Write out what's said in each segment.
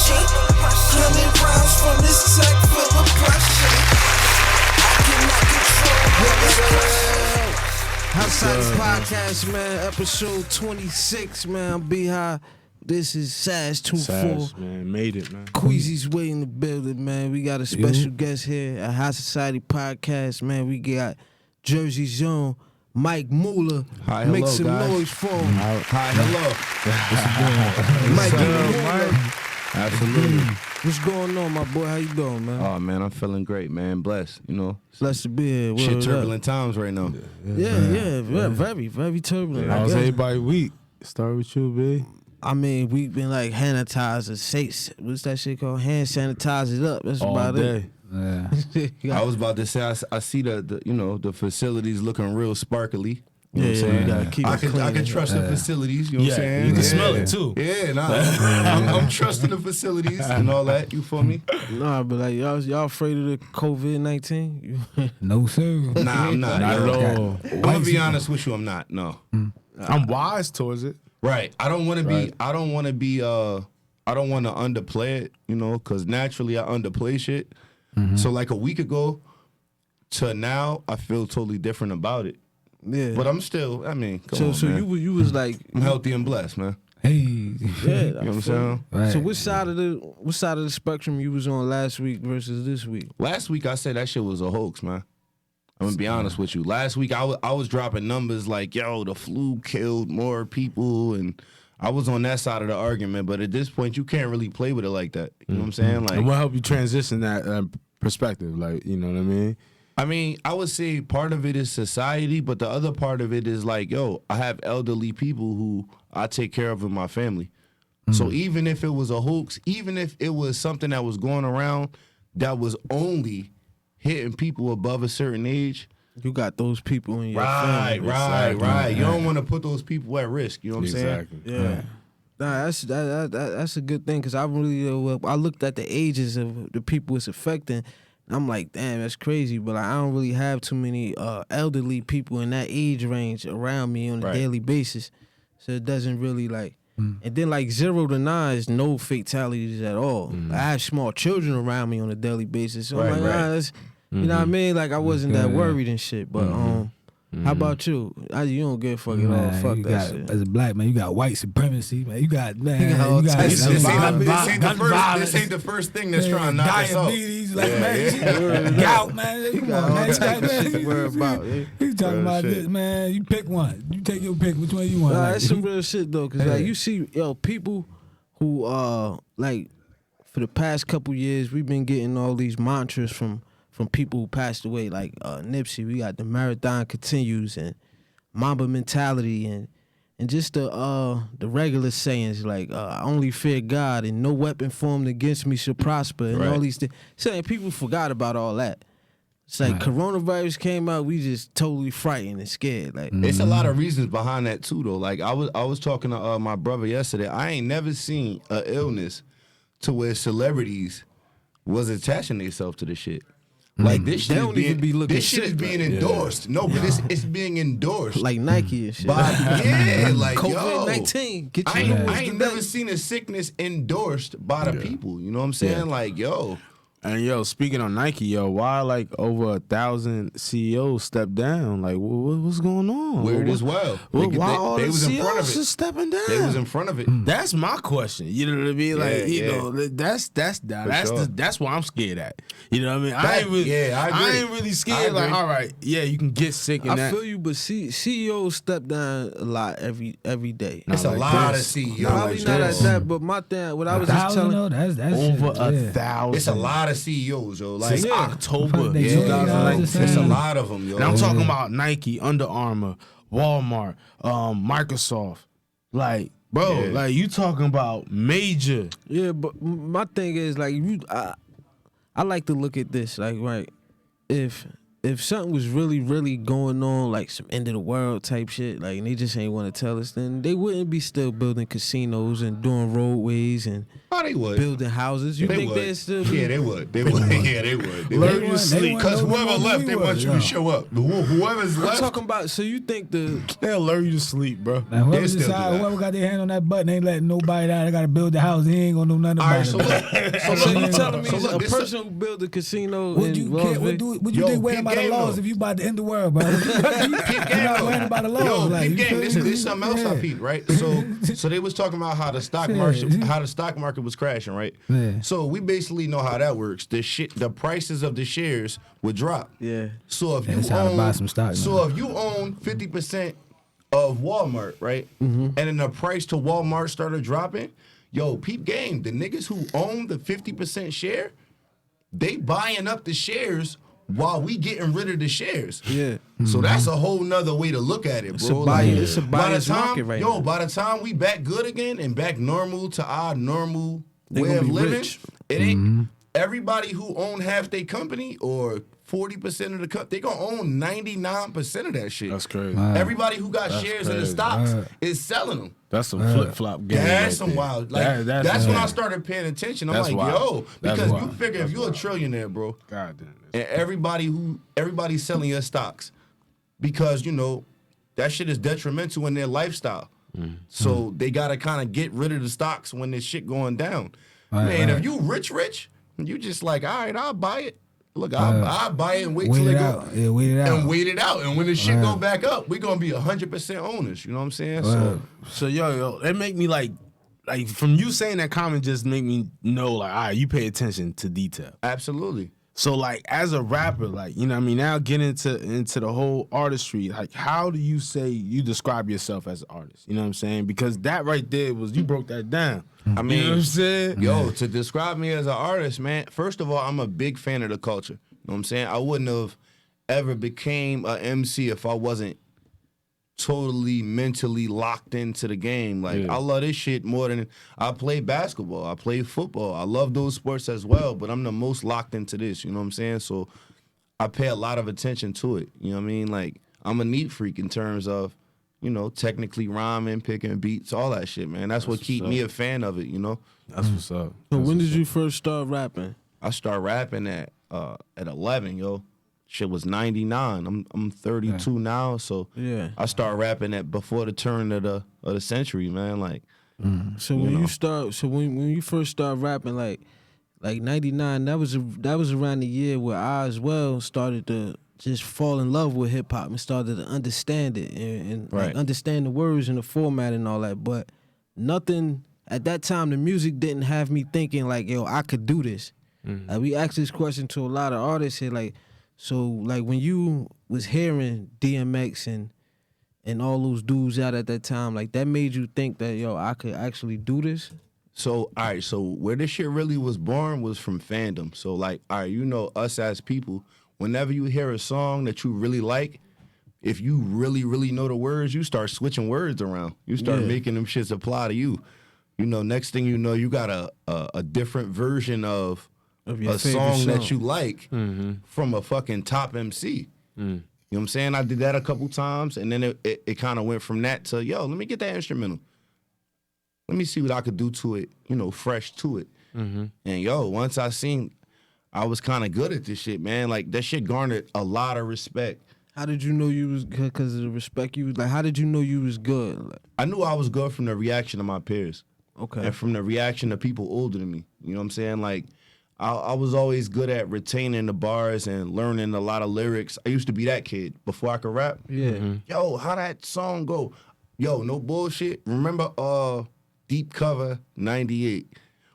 depression. 100 rounds from this tech full of pressure. I cannot control this pressure. Outside the podcast, man, episode 26, man. I'm B-High. This is Sass24. Man, made it, man. Queasy's way in the building, man. We got a special guest here at High Society Podcast, man. We got Jersey's own Mikee Mula. Hi, Make hello, some guys. noise for him. Hi, hello. Mikee Mula. Absolutely. What's going on, my boy? How you doing, man? Oh, man, I'm feeling great, man. Blessed, you know. Blessed to be here. Shit, Word turbulent times right now. Yeah, very, very turbulent. I How's guess. everybody week? Start with you, B. I mean, we've been like hand sanitizer. What's that shit called? Hand sanitize it up. That's All about day. it. I was about to say, I see the facilities looking real sparkly. You know what I'm you saying? gotta keep it clean. I can trust the facilities, you know what I'm saying? You can smell it too. Yeah, nah. I'm trusting the facilities and all that, you feel me? Nah, but like y'all afraid of the COVID-19? No, sir. Nah, I'm not. Not at all. I'm gonna be honest with you, I'm not, no. I'm wise towards it. Right. I don't want to Right. I don't want to underplay it, you know, because naturally I underplay shit. So like a week ago to now, I feel totally different about it. Yeah. But I'm still, I mean, come on, so man. you was like, I'm healthy and blessed, man. Hey. yeah. You know what I'm saying? Right. So which side of the spectrum you was on last week versus this week? Last week I said that shit was a hoax, man. I'm gonna be honest with you. Last week I was dropping numbers like, yo, the flu killed more people, and I was on that side of the argument. But at this point, you can't really play with it like that. You know what I'm saying? Like, And what helped you transition that perspective? Like, you know what I mean? I would say part of it is society, but the other part of it is like, yo, I have elderly people who I take care of in my family. So even if it was a hoax, even if it was something that was going around that was only hitting people above a certain age. You got those people in your family. Right. You don't want to put those people at risk. You know what I'm saying? Exactly. Yeah. Nah, that's a good thing because I really I looked at the ages of the people it's affecting. I'm like, damn, that's crazy. But like, I don't really have too many elderly people in that age range around me on a daily basis, so it doesn't really like. And then like 0 to 9 is no fatalities at all. I have small children around me on a daily basis, so I'm like, that's, you know what I mean? Like I wasn't that worried and shit. But how about you? You don't give a fuck at all. Fuck you that got, shit. as a black man, you got white supremacy, man. You got all types of This ain't the first thing that's trying to knock us out. diabetes, like man, gout, man. Come on, man. All types of shit to worry about. He's talking about this, man. You pick one. You take your pick. Which one you want? Nah, like, that's some real shit though, cause like you see, people who like for the past couple years we've been getting all these mantras from people who passed away, like Nipsey. We got the marathon continues and Mamba mentality and just the regular sayings like I only fear God and no weapon formed against me shall prosper and all these things. Saying people forgot about all that. It's like coronavirus came out, we just totally frightened and scared. Like It's a lot of reasons behind that too, though. Like I was talking to my brother yesterday. I ain't never seen an illness to where celebrities was attaching themselves to the shit. Like this shit, is being endorsed. No, but it's being endorsed like Nike and shit. by like COVID-19. Get I ain't never seen a sickness endorsed by the people. You know what I'm saying? Like yo. And yo, speaking on Nike, yo, why like over 1,000 CEOs stepped down? Like, what's going on? Weird as well. Why all they the was in front of CEOs it. are stepping down? They was in front of it. That's my question. You know what I mean? Like, you know, that's sure. that's what I'm scared at. You know what I mean? I ain't really scared. Like, all right, yeah, you can get sick and I that. feel you, but CEOs step down a lot every day. It's a lot of CEOs. Probably not at that, but my thing, what I was just telling, that's Over shit, 1,000. It's a lot of CEOs, yo. Like Since October. Fuck, they yeah, 2019. it's a lot of them, yo. And I'm talking about Nike, Under Armour, Walmart, Microsoft. Like, bro, like you talking about major. yeah. But my thing is like I like to look at this like right, if something was really going on like some end of the world type shit, like and they just ain't want to tell us, then they wouldn't be still building casinos and doing roadways and No, they would. building houses. You They think would. they'd still Yeah, they would. They would. Yeah, they would. They Learn would. your sleep. Because whoever left, they want you to show up. Whoever's I'm left, talking about, so you think They'll learn you to sleep, bro. Now, whoever still do decide, that. whoever got their hand on that button ain't letting nobody down. They got to build the house. He ain't gonna know nothing all about right, it. so look. so you telling me so look, a this person who built a casino What in you Las care? What Vegas? do you Yo, think worrying peep about the game, laws though. if you about to end the world, bro? Peep You're game, not though. worrying about the laws. Yo, like, peep you game. feel me? This something else I peeped, right? So they was talking about how the stock market was crashing, right? Yeah. So we basically know how that works. The prices of the shares would drop. Yeah. So if you That's how to own, buy some stock, so man. if you own 50% of Walmart, right, and then the price to Walmart started dropping, yo, peep game. The niggas who own the 50% share, they buying up the shares while we getting rid of the shares. Yeah. So that's a whole nother way to look at it, bro. It's a by the buyer's time, market right now. by the time we back good again and back normal to our normal They way gonna of be living, rich. it ain't everybody who own half their company or 40% of the company, they gonna own 99% of that shit. That's crazy. Everybody who got shares in the crazy. stocks is selling them. That's some flip flop game. That's right some there. wild. Like that's when I started paying attention. I'm That's like, wild. yo, That's because you wild. figure if you're a trillionaire, bro, God damn. and everybody's selling your stocks because that shit is detrimental in their lifestyle. So they gotta kind of get rid of the stocks when this shit going down. Man, if you rich, you just like, all right, I'll buy it. Look, I'll buy it and wait till it go. Yeah, wait it out. And wait it out. And when the shit go back up, we gonna be 100% owners. You know what I'm saying? So yo, it make me like from you saying that comment just make me know like, all right, you pay attention to detail. Absolutely. So like as a rapper, like, you know what I mean, now get into the whole artistry, like how do you say you describe yourself as an artist? You know what I'm saying? Because that right there was, you broke that down. I mean, you know what I'm saying? Yo, to describe me as an artist, man, first of all, I'm a big fan of the culture. You know what I'm saying? I wouldn't have ever became a MC if I wasn't totally mentally locked into the game. Like, I love this shit more than I play basketball. I play football. I love those sports as well, but I'm the most locked into this. You know what I'm saying? So I pay a lot of attention to it. You know what I mean? Like, I'm a neat freak in terms of, technically rhyming, picking beats, all that shit, man. That's what keep me a fan of it, That's what's up. So when did you first start rapping? I started rapping at 11, yo. Shit was 99. I'm 32 now, so Yeah. I started rapping at before the turn of the century, man. Like, So when when you first started rapping, like 99, that was around the year where I as well started to just fall in love with hip hop and started to understand it and like, understand the words and the format and all that. But nothing at that time, the music didn't have me thinking like, yo, I could do this. Like, we asked this question to a lot of artists here, like, so like when you was hearing DMX and all those dudes out at that time, like that made you think that, yo, I could actually do this? so, all right, so where this shit really was born was from fandom. So, like, all right, us as people, whenever you hear a song that you really like, if you really, really know the words, you start switching words around. You start making them shits apply to you. Next thing you know, you got a different version of your a favorite song that you like from a fucking top MC. You know what I'm saying? I did that a couple times, and then it kind of went from that to, yo, let me get that instrumental. Let me see what I could do to it, fresh to it. And yo, once I seen I was kind of good at this shit, man. Like, that shit garnered a lot of respect. How did you know you was good? Because of the respect you was like, how did you know you was good? Like, I knew I was good from the reaction of my peers. okay. And from the reaction of people older than me. You know what I'm saying? Like, I was always good at retaining the bars and learning a lot of lyrics. I used to be that kid before I could rap. Yeah. Yo, how that song go? Yo, no bullshit. Remember Deep Cover 98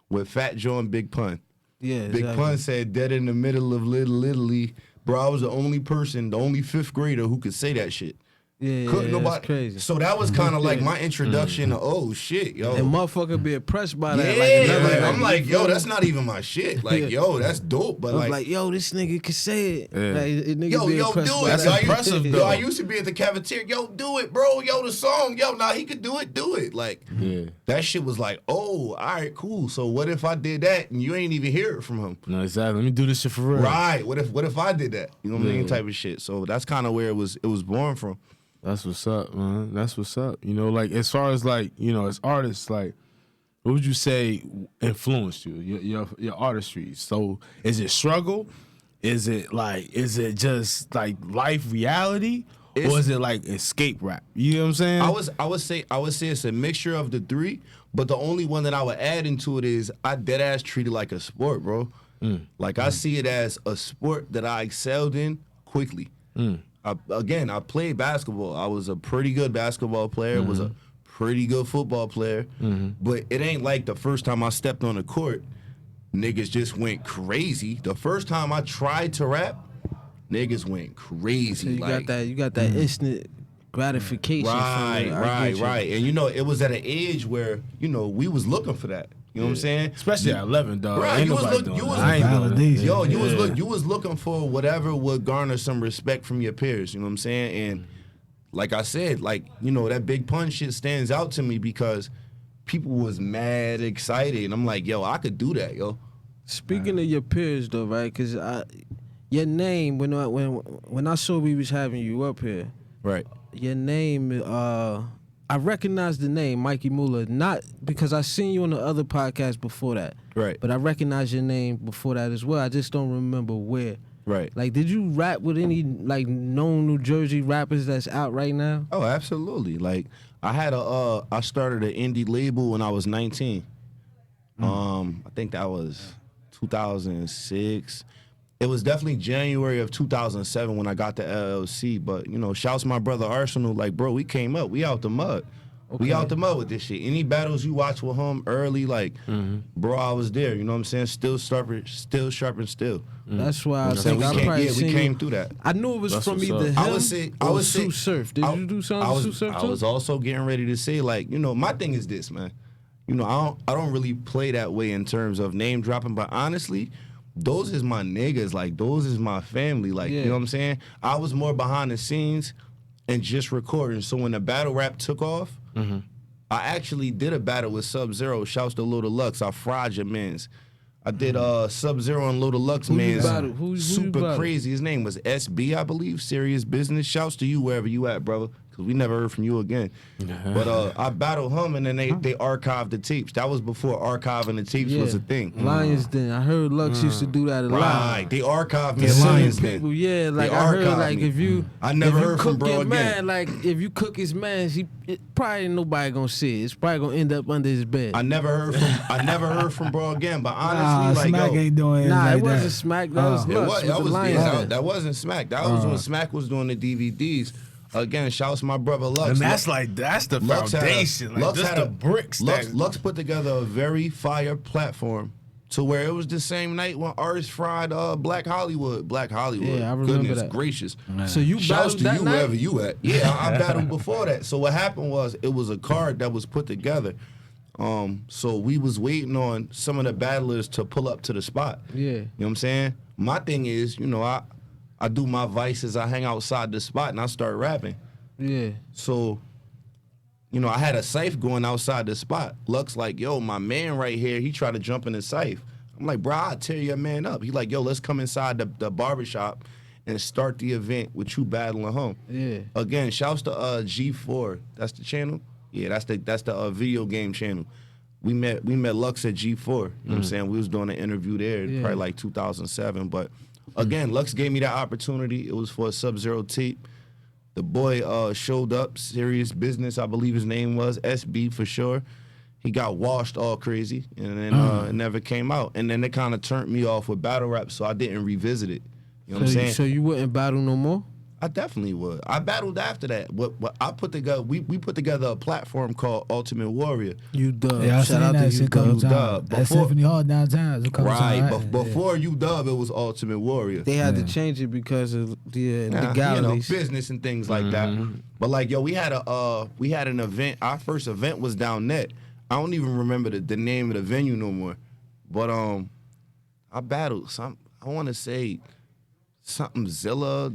with Fat Joe and Big Pun? Yeah. Big Pun said, dead in the middle of Little Italy. Bro, I was the only person, the only fifth grader who could say that shit. Yeah, Couldn't nobody. that's crazy. So that was kind of like my introduction to, oh shit, yo. And motherfucker be impressed by that. Yeah, Like, I'm like, yo, that's not even my shit. Like, yo, that's dope. But I was like, like, yo, this nigga can say it. Yeah. Like, nigga yo, be do impressed it. by That's that. impressive, Yo, though. I used to be at the cafeteria. Yo, do it, bro. Yo, the song. Yo, nah, he could do it. Like, that shit was like, oh, all right, cool. So what if I did that and you ain't even hear it from him? No, exactly. Let me do this shit for real. Right. What if I did that? You know what I mean? Type of shit. So that's kind of where it was born from. That's what's up, man. That's what's up. Like, as far as, like, as artists, like, what would you say influenced you, your artistry? So is it struggle? Is it just like life reality? Or is it like escape rap? You know what I'm saying? I would say it's a mixture of the three, but the only one that I would add into it is I dead ass treat it like a sport, bro. Like I see it as a sport that I excelled in quickly. I played basketball. I was a pretty good basketball player. Was a pretty good football player. But it ain't like the first time I stepped on the court, niggas just went crazy. The first time I tried to rap, niggas went crazy. So you got that instant gratification. Right. And it was at an age where we was looking for that. You know what I'm saying? Especially at 11, dog. Right, Ain't you was nobody looking. doing You was that. I ain't doing that. you was looking for whatever would garner some respect from your peers. You know what I'm saying? And like I said, that Big Pun shit stands out to me because people was mad excited, and I'm like, yo, I could do that, yo. Speaking of your peers, though, right? Because your name when I saw we was having you up here, Right. your name, I recognized the name Mikee Mula, not because I seen you on the other podcast before that, Right. but I recognized your name before that as well. I just don't remember where. Right. Like, did you rap with any known New Jersey rappers that's out right now? Oh, absolutely. Like I started an indie label when I was 19. I think that was 2006. It was definitely January of 2007 when I got the LLC. But, shouts to my brother Arsenal. Like, bro, we came up. We out the mud. We out the mud with this shit. Any battles you watch with him early, bro, I was there. You know what I'm saying? Still sharp and still. That's why I think we came through that. I knew it was from what's either up. him or Sue Surf. Did you do something with Sue Surf I too? was also getting ready to say, my thing is this, man. I don't really play that way in terms of name dropping, but honestly, those is my niggas. Like, those is my family. Like, Yeah. you know what I'm saying? I was more behind the scenes and just recording. So when the battle rap took off, I actually did a battle with Sub-Zero. Shouts to Lil Deluxe. I fried your mans. I did Sub-Zero and Lil Deluxe, Who you mans. battled? Who you Super battled? crazy. His name was SB, I believe. Serious Business. Shouts to you wherever you at, brother. Because we never heard from you again. But I battled him, and then they archived the tapes. That was before archiving the tapes was a thing. Lions Den. I heard Lux used to do that a lot. Right. They archived me To at certain Lions Den. people, yeah, like They I heard, archived like me. I never if you heard from cook bro your again. man, like if you cook his man, it probably ain't nobody gonna see it. It's probably gonna end up under his bed. I never heard from bro again. But honestly, Smack ain't doing it Nah, like it wasn't that. Smack. That was It Lux was, with that, the was, Lions Den. that wasn't Smack. That was when Smack was doing the DVDs. Again, shouts to my brother Lux. And that's the Lux had a- foundation. Lux Just had the a- bricks. Lux put together a very fire platform to where it was the same night when artists fried Black Hollywood. Yeah, I remember Goodness that. gracious. So you Shouts battled to that you night? wherever you at. Yeah, I battled before that. So what happened was it was a card that was put together. So we was waiting on some of the battlers to pull up to the spot. Yeah. You know what I'm saying? My thing is, I do my vices, I hang outside the spot and I start rapping. Yeah. So, I had a safe going outside the spot. Lux like, yo, my man right here, he tried to jump in the safe. I'm like, bro, I'll tear your man up. He like, yo, let's come inside the barbershop and start the event with you battling him. Yeah. Again, shouts to G4. That's the channel? Yeah, that's the video game channel. We met Lux at G4. You know what I'm saying? We was doing an interview there, probably like 2007. But again, Lux gave me that opportunity. It was for a Sub-Zero tape. The boy showed up, Serious Business, I believe his name was, SB for sure. He got washed all crazy, and then it never came out. And then it kind of turned me off with battle rap, so I didn't revisit it. You know what I'm saying? So you wouldn't battle no more? I definitely would. I battled after that. What I put together, we put together a platform called Ultimate Warrior. You dub. Yeah, I Shout seen out to that you, shit couple dub. times. Dub. At Before- Symphony Hall downtown. It comes Right. out, Before you dub, it was Ultimate Warrior. They had to change it because of the Nah, legalities. business and things like that. But like, yo, we had an event. Our first event was down net. I don't even remember the name of the venue no more. But I battled some. I want to say something Zilla,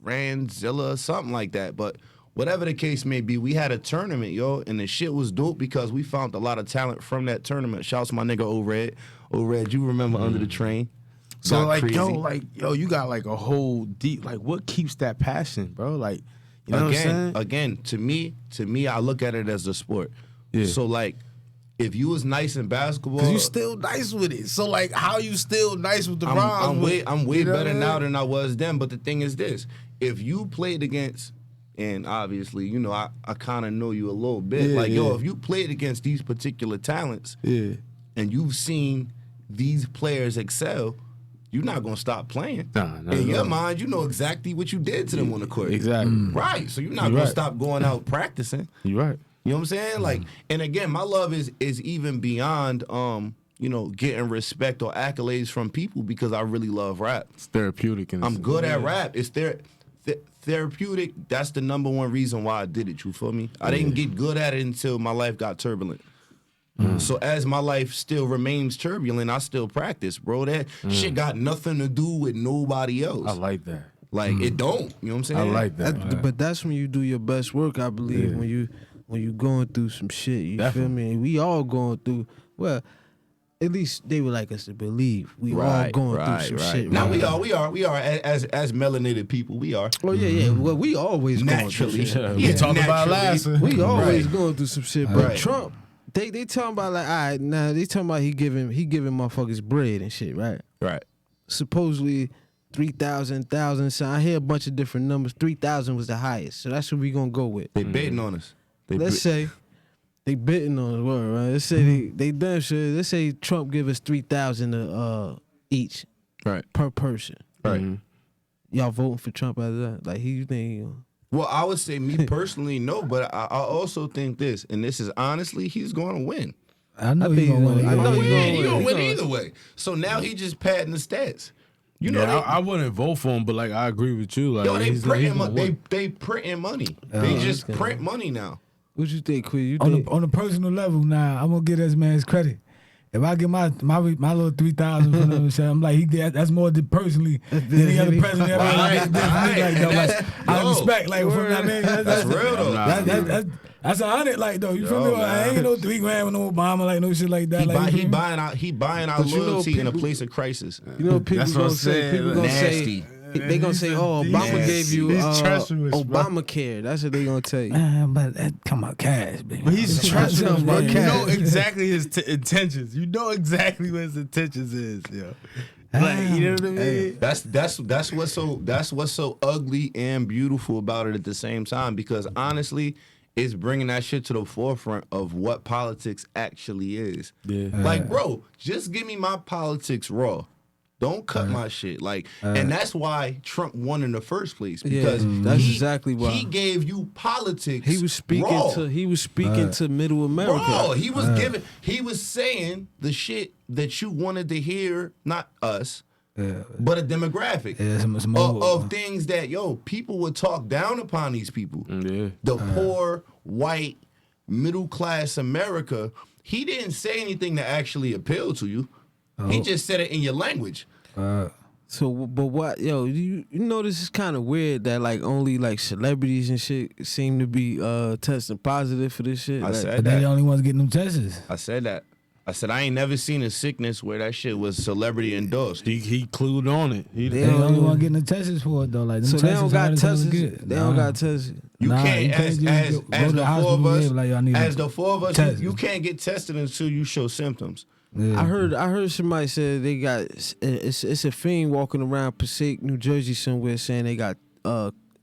Ranzilla, something like that. But whatever the case may be, we had a tournament, yo, and the shit was dope because we found a lot of talent from that tournament. Shouts to my nigga O-Red. O-Red, you remember Under the Train? So Got like, crazy. yo, you got like a whole deep, like what keeps that passion, bro? Like, you know what I'm saying? Again, to me, I look at it as a sport. Yeah. So like, if you was nice in basketball, Cause you still nice with it. So like, how you still nice with the Bron? I'm way You know better what I mean? now than I was then. But the thing is this: if you played against, and obviously, you know, I kind of know you a little bit. Yeah, yo, if you played against these particular talents, Yeah. and you've seen these players excel, you're not gonna stop playing. Nah, not in at your all. mind, you know exactly what you did to them on the court. Exactly. Right. So you're not You're gonna right. stop going out practicing. You right. You know what I'm saying? Like, and again, my love is even beyond you know, getting respect or accolades from people because I really love rap. It's therapeutic. And I'm good at rap. It's therapeutic. That's the number one reason why I did it. You feel me? I didn't get good at it until my life got turbulent. So as my life still remains turbulent, I still practice, bro. That shit got nothing to do with nobody else. I like that. Like it don't. You know what I'm saying? I like that. But that's when you do your best work, I believe. Yeah. When you going through some shit, you Definitely. feel me? We all going through. Well, at least they would like us to believe we all going through some shit. Now right? we are as melanated people. We are Oh yeah. Well, we always naturally. going through shit. We talked about naturally. last. We always Right. going through some shit. But Right. Trump, they talking about like, all right, now they talking about he giving motherfuckers bread and shit, right? Right. Supposedly 3,000, 1,000. So I hear a bunch of different numbers. 3,000 was the highest, so that's what we gonna go with. They betting on us. Let's say they bidding on his word, right? Let's say they damn sure. Let's say Trump give us 3,000 each right. per person. Right. Y'all voting for Trump after that? Like you think? Well, I would say me personally, no, but I also think this, and this is honestly, he's going to win. I know I he's think gonna win. he's gonna- I know He he's gonna gonna win. win He either way. So now he just padding the stats. You know, Yeah, I wouldn't vote for him, but like I agree with you. Like yo, they he's printing gonna win. they printing money. They just print money now. What you think, Quinn? You On think? a personal level, now I'm gonna give this man his credit. If I get my little 3,000 from him, I'm like he did. That's more personally than any other president ever. Right, Like, though, right. like, I Yo, respect like from that man. That's real though. That's 100 like though. You feel Yo, me? I ain't no $3 grand with no Obama like no shit like that. He buying our But you know, loyalty in a people- place of crisis. You know, what people That's what gonna I'm say. saying. People gonna Nasty. say. They gonna say, "Oh, Obama Nasty. gave you He's treacherous, bro. Obamacare." That's what they gonna tell you. But that come out cash, baby. But he's treacherous, bro. You Yeah. know exactly his intentions. You know exactly what his intentions is, yo. Like, you know what I mean? That's what's so ugly and beautiful about it at the same time, because honestly, it's bringing that shit to the forefront of what politics actually is. Yeah. Like, bro, just give me my politics raw. Don't cut my shit. Like, and that's why Trump won in the first place, because that's exactly why. he gave you politics. He was speaking raw. to Middle America. Bro, he was saying the shit that you wanted to hear, not us, but a demographic some of things that, people would talk down upon these people. Yeah. The poor, white, middle class America. He didn't say anything that actually appealed to you. He just said it in your language. So, but what, you know, this is kind of weird that like only like celebrities and shit seem to be testing positive for this shit. I Like, said But they the that. only ones getting them tests. I said that. I said I ain't never seen a sickness where that shit was celebrity endorsed. He clued on it. He They the only one getting the tests for it though. Like them so they tests don't is got hard to tests. get. They don't got tests. You Nah, can't, you can't as just as go as to the the four of hospital, us, yeah, like, y'all need as a the four of us, test. you can't get tested until you show symptoms. Yeah. I heard somebody say they got it's a fiend walking around Passaic, New Jersey somewhere saying they got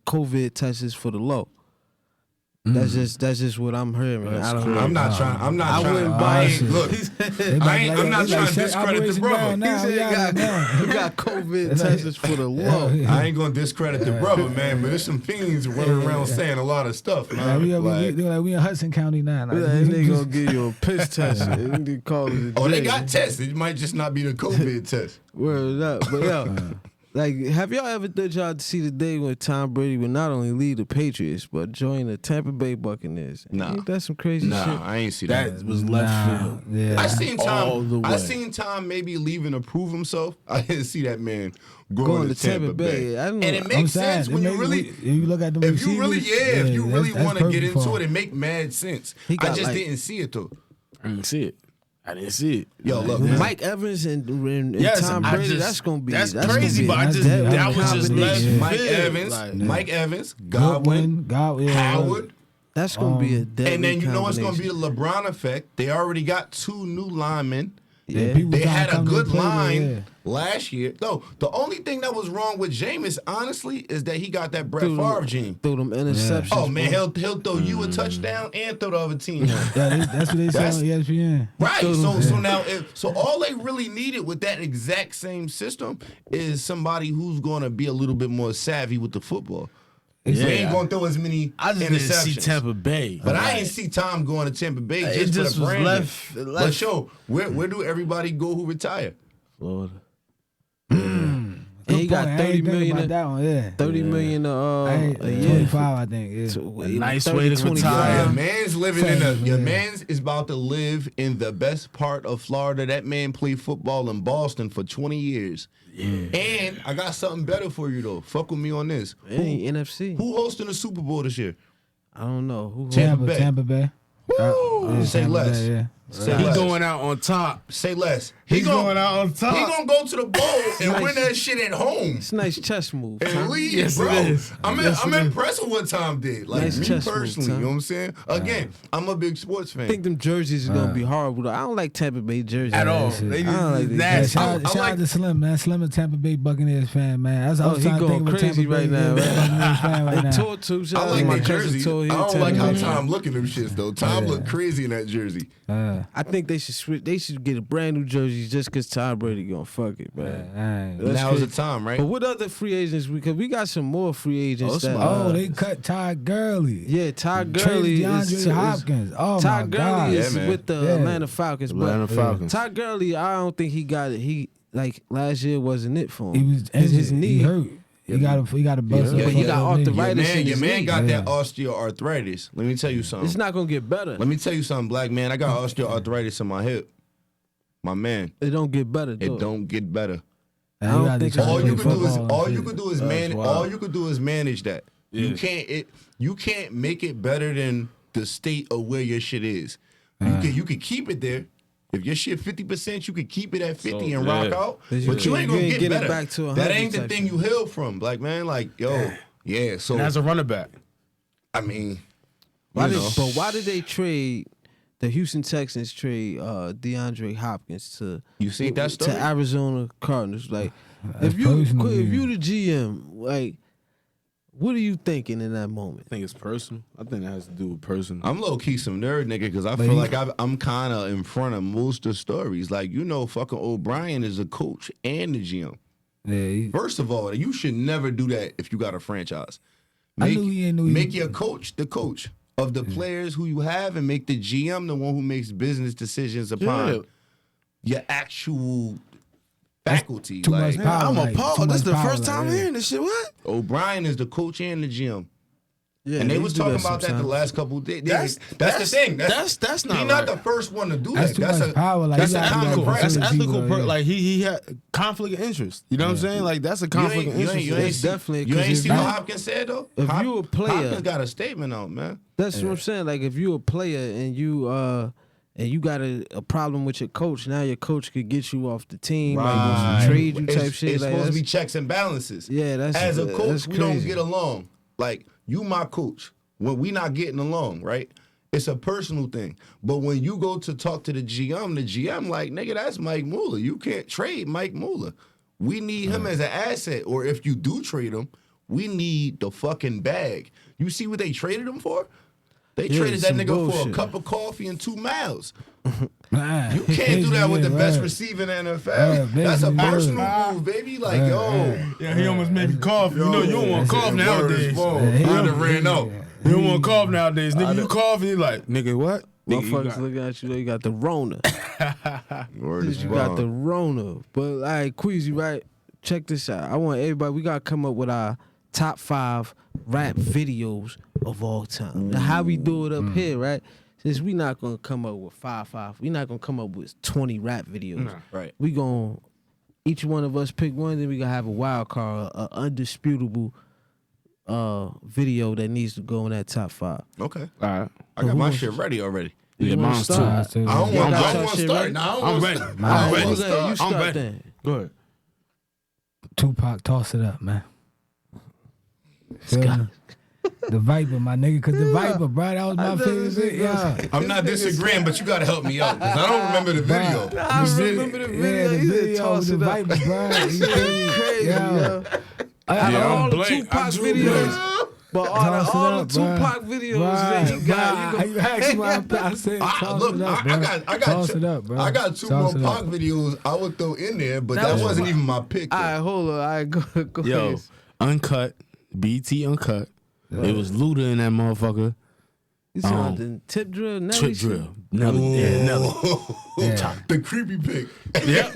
COVID tests for the low. That's just what I'm hearing. I don't know. I'm not trying. I wouldn't buy it. Look, I'm not trying to discredit the brother. He said he got COVID tests for the low. I ain't gonna discredit the brother, man, but there's some fiends running around saying a lot of stuff, man. We in Hudson County now. Like, They gonna give you a piss test. They call it a They day. got tests. It might just not be the COVID test. Word up. But like, have y'all ever thought y'all to see the day when Tom Brady would not only lead the Patriots but join the Tampa Bay Buccaneers? Nah. Ain't that some crazy shit? I ain't see that. That was left field. Yeah. I seen all the Tom. I way. seen Tom maybe leaving to prove himself. I didn't see that man Going to to Tampa Bay. I don't know. And it I'm makes sad. sense when you really. If you look at the If you really, receivers, if you really that's want to get perfect for into him. it, make mad sense. He I got, just like- didn't see it though. I didn't see it. I didn't see it. Yo, look, Mike Evans and Tom I Brady. just- That's gonna be. That's gonna crazy, be- but I that's just dead. that was just left Combination. field. Mike Evans, Like, Mike Evans, Godwin, Godwin, Howard. That's gonna be a deadly And then you know it's gonna be combination. the LeBron effect. They already got 2 new linemen. Yeah. people They trying to had a come to good the play, line yeah. last year. Though the only thing that was wrong with Jameis, honestly, is that he got that Brett Threw them- Favre gene. Threw them interceptions. Oh man, bro. he'll throw you a touchdown and throw the other team one. Yeah, that's what they said That's- on ESPN. Right. threw them- So now so all they really needed with that exact same system is somebody who's gonna be a little bit more savvy with the football. They ain't gonna throw as many I just didn't see interceptions. Tampa Bay. But I ain't see Tom going to Tampa Bay It just, just for the was branding. left- But show where do everybody go who retire? Florida. And he got Good point. I 30 ain't think million. about that one. Yeah, 30 million I a year. 25, I think. Yeah. So, nice 30, way to 25. retire. Your man's living in a. Same, Your yeah. man's is about to live in the best part of Florida. That man played football in Boston for 20 years. Yeah. And I got something better for you though. Fuck with me on this. Hey, NFC. Who hosting the Super Bowl this year? I don't know. Who Tampa Bay. Tampa Bay. Woo! Say Tampa less. Bay, yeah. Say He less. going out on top. Say less. He's going out on top. He gonna go to the bowl and Nice. win that shit at home. It's a nice chess move. And leave, Yes, bro. it is. I'm Yes, I'm it is. impressed with what Tom did. Like Nice me chess move, personally, Tom. you know what I'm saying? Again, I'm a big sports fan. I think them jerseys is gonna be horrible. Though. I don't like Tampa Bay jerseys At all. shit. They I don't like just these Yeah, nasty. shout I out like- to Slim, man. Slim, a Tampa Bay Buccaneers fan, man. I was Oh, he trying to going think of a crazy Tampa Bay right now, Buccaneers right? fan right now. Tour too. Shout I out like to my that cousin jersey. Tour. I He a don't Tampa like how Bay fan. Tom look at them shits though. Tom look crazy in that jersey. I think they should switch. They should get a brand new jerseys just because Tom Brady gonna fuck it, man. That's Now's the crazy. time, right? But what other free agents? Because we got some more free agents. Oh, that, Oh, they cut Todd Gurley. yeah, Todd Traded Gurley DeAndre is Hopkins. Oh my Todd God. Gurley is Yeah, man. with the Yeah. Atlanta Falcons. Atlanta but Falcons. Todd Gurley, I don't think he got it. He like last year wasn't it for him. He was his injured. knee. He hurt. He got a bust. Yeah, up he on got his knee. arthritis. Your his man knee. got Yeah. that osteoarthritis. Let me tell you something. It's not gonna get better. Let me tell you something, black man. I got osteoarthritis in my hip. My man, It don't get better. Though. it don't get better. And I don't he got think to it's try All to you play could do is football and all shit. you could do is That's manage. wild. All you could do is manage that. Yeah. You can't make it better than the state of where your shit is. You can keep it there. If your shit 50%, you can keep it at 50 and rock yeah. out. But But you you ain't gonna ain't get get it better. back to 100 that ain't the type thing shit. you healed from, black man. Like yeah. So And as a running back. I mean, Why you did, know. but why did they trade the Houston Texans trade DeAndre Hopkins to You seen that story? to Arizona Cardinals? Like That's if personal, you yeah. the GM, like what are you thinking in that moment? I think it's personal. I think that has to do with personal. I'm low key some nerd nigga because I feel like I'm kind of in front of most of the stories. Like fucking O'Brien is a coach and the GM. Yeah, First of all, you should never do that if you got a franchise. I knew he ain't knew he- Make your coach the coach of the players who you have, and make the GM the one who makes business decisions upon Yeah. your actual faculty. too Like much power. I'm like, appalled. too That's much the power, first time like, hearing this shit. What? O'Brien is the coach and the GM. Yeah, And they was talking about that the last couple of days. That's the thing. That's not He's right. not the first one to do That's that. too much power. Like, that's you an gotta be ethical like practice. That's Some ethical. people, yeah. Like he had conflict of interest. You know what I'm saying? Like that's a conflict of interest. You ain't It's definitely- You 'cause ain't if see what you- Hopkins said though. if you a player- Hopkins got a statement out, man. That's what I'm saying. Like if you a player and you got a problem with your coach, now your coach could get you off the team, like wants to trade you type shit. It's like supposed to that's- be checks and balances. Yeah, that's as a that's coach, we don't crazy. get along. Like you, my coach, when we not getting along, right? It's a personal thing. But when you go to talk to the GM like, nigga, that's Mike Mula. You can't trade Mike Mula. We need him as an asset. Or if you do trade him, we need the fucking bag. You see what they traded him for? They Yeah, traded that some nigga for a bullshit. cup of coffee and 2 miles. Nah, You can't do that with the yeah, best right. receiver in the NFL. Right, That's a baby, personal move, baby. Like, yo. Yeah, he almost made you cough. You know, you don't want to cough nowadays. I'd have ran out. You don't want to cough nowadays. Nigga, you cough and you like, nigga, what? Nigga, you Motherfuckers got- looking at you, they got the Rona. Word is You got bond. the Rona. But all right, Queasy, right? Check this out. I want everybody, we gotta come up with our top 5 rap videos of all time. Now, how we do it up here, right? Since we not gonna come up with 5, we not gonna come up with 20 rap videos. Right. We gonna each one of us pick one, then we gonna have a wild card, a undisputable video that needs to go in that top 5. Okay. All right. I got my shit ready already. Yeah, wanna mine's start? too. I don't Yeah, want I got to your shit start. ready. Nah, I I'm don't ready. wanna I'm start. ready. You Start. you start ready. then. Go ahead. Tupac, toss it up, man. Feel me? The Viper, my nigga, cause the Viper, bro, that was my favorite video. Yeah. I'm not disagreeing, but you gotta help me out because I don't remember the video. I remember the video. Yeah, the He said video toss with the it up. Viper, bro. Crazy, yo. Out of all the Tupac videos, but all the Tupac videos that he got, you asked me I said, Look, it up, bro. I got two more Pac videos I would throw in there, but that wasn't even my pick. All right, hold on. All right, go Yo, ahead. Uncut, BT Uncut. It was Luda in that motherfucker. You saw the tip drill, Nelly Trip shit? drill. Nelly. Yeah, Nelly. The creepy pick. Yep.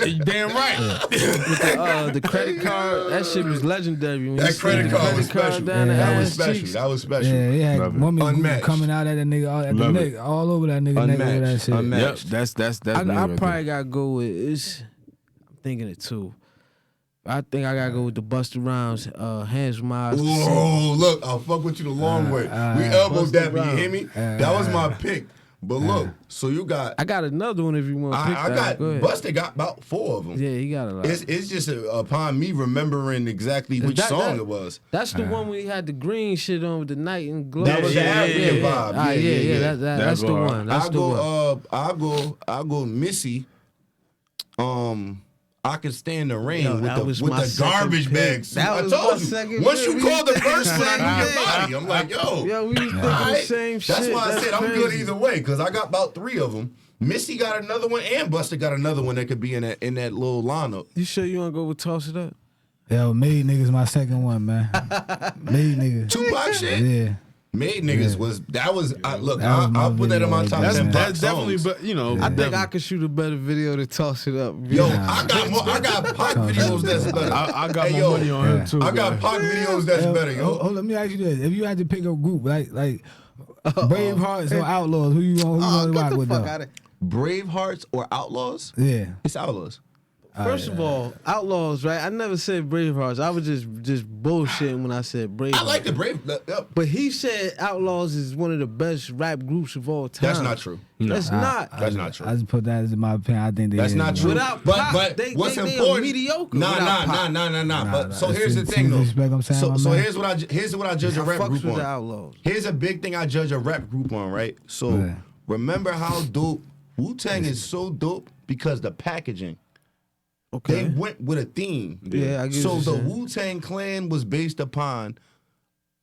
You damn right. With the credit card, that shit was legendary. When That credit card was special. down the That was ass special. cheeks. That was special. Yeah, he had Love it. women Unmatched. coming out at that nigga, at the Love neck, all over that nigga neck with that shit. Unmatched. Yep. That's I me right probably gotta go with I'm thinking it too. I think I gotta go with the Busta Rhymes, Hands with My Eyes. Whoa, look, I'll fuck with you the long way. We elbowed that, but you hear me? That was my pick. But look, so you got, I got another one if you want to pick I that. got, Go ahead. Busta got about 4 of them. Yeah, he got a lot. It's just upon me remembering exactly which song it was. That's the one where he had the green shit on with the night and glow. That was the African vibe. Ah, Yeah. That's the one. That's the one. I'll go Missy. I Can Stand the Rain Yo, with that the was my second garbage pick. bags. That I was told my you. second Once pick. you We call the think the first one, I same knew your thing. body. I'm like, yo. Yo, we was thinking the Alright. same shit. That's why I said I'm crazy. good either way, because I got about 3 of them. Missy got another one, and Busta got another one that could be in that little lineup. You sure you want to go with Toss It Up? Yo, Made Niggas my second one, man. Made Niggas. Tupac shit. Yeah. Made Niggas was look. That was my I'll put that in my video top right 10 there. That's definitely, songs. but you know, I think I could shoot a better video to Toss It Up. Yo, I got more. I got Pac videos that's better. I got Hey, my yo, money on him too. I got Pac videos that's better, yo. Oh, let me ask you this: if you had to pick a group like Brave Hearts or Outlaws, who you want to Get rock the with? fuck Though? out of Bravehearts or Outlaws? Yeah. It's Outlaws. First of all, Outlaws, right? I never said Bravehearts. I was just bullshitting when I said Bravehearts. I like the Brave. But he said Outlaws is one of the best rap groups of all time. That's not true. That's not. That's not true. I just put that as my opinion. I think they That's is, not man. true. Without but Pac, what's they important? are mediocre. Nah. But so That's here's the some thing, though. disrespect I'm saying, my So man. here's what I judge a I rap fucks group with the on. Outlaws. Here's a big thing I judge a rap group on, right? So Yeah. remember how dope Wu-Tang is so dope because the packaging. Okay. They went with a theme. Yeah, I get So what the you're saying. Wu-Tang Clan was based upon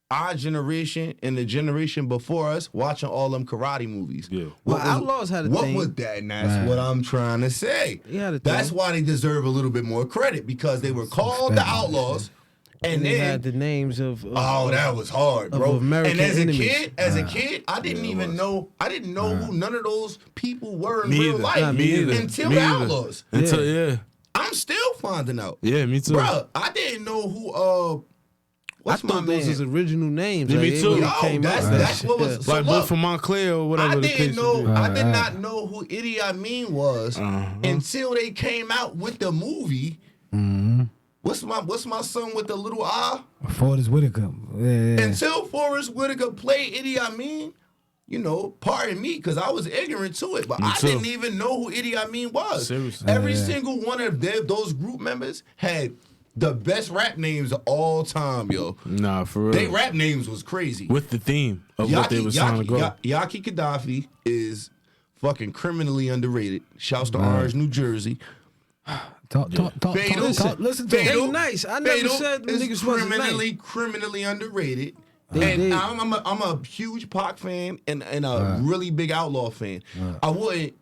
our generation and the generation before us watching all them karate movies. Yeah. Well, Outlaws had a what thing. was that? And that's what I'm trying to say. He had a That's thing. why they deserve a little bit more credit because they were called the Outlaws. And They had then the names of that was hard, of bro. American And enemies. as a kid, I didn't even know. I didn't know who none of those people were in Me real either. life Nah, me either. until Me the either. Outlaws. Until yeah, I'm still finding out. yeah, me too. Bruh, I didn't know who I what's my thought those man? was original names. Yeah, like, me they too. really Yo, came that's out. that's what was so Like look, both from Montclair or whatever I the didn't case know. may be. I did not know who Idi Amin was Uh-huh. until they came out with the movie. What's my son with the little eye? Forrest Whitaker. Yeah. Until Forrest Whitaker played Idi Amin, you know, pardon me, because I was ignorant to it, but Me I too. didn't even know who Idi Amin was. Seriously. Every single one of those group members had the best rap names of all time, yo. Nah, for real. They rap names was crazy. With the theme of what they was trying to go. Yaki Gaddafi is fucking criminally underrated. Shouts to Orange, New Jersey. Listen to They him. nice. I never Fatal said them is niggas wasn't nice. criminally underrated. They And did. I'm a huge Pac fan and a really big Outlaw fan. I wouldn't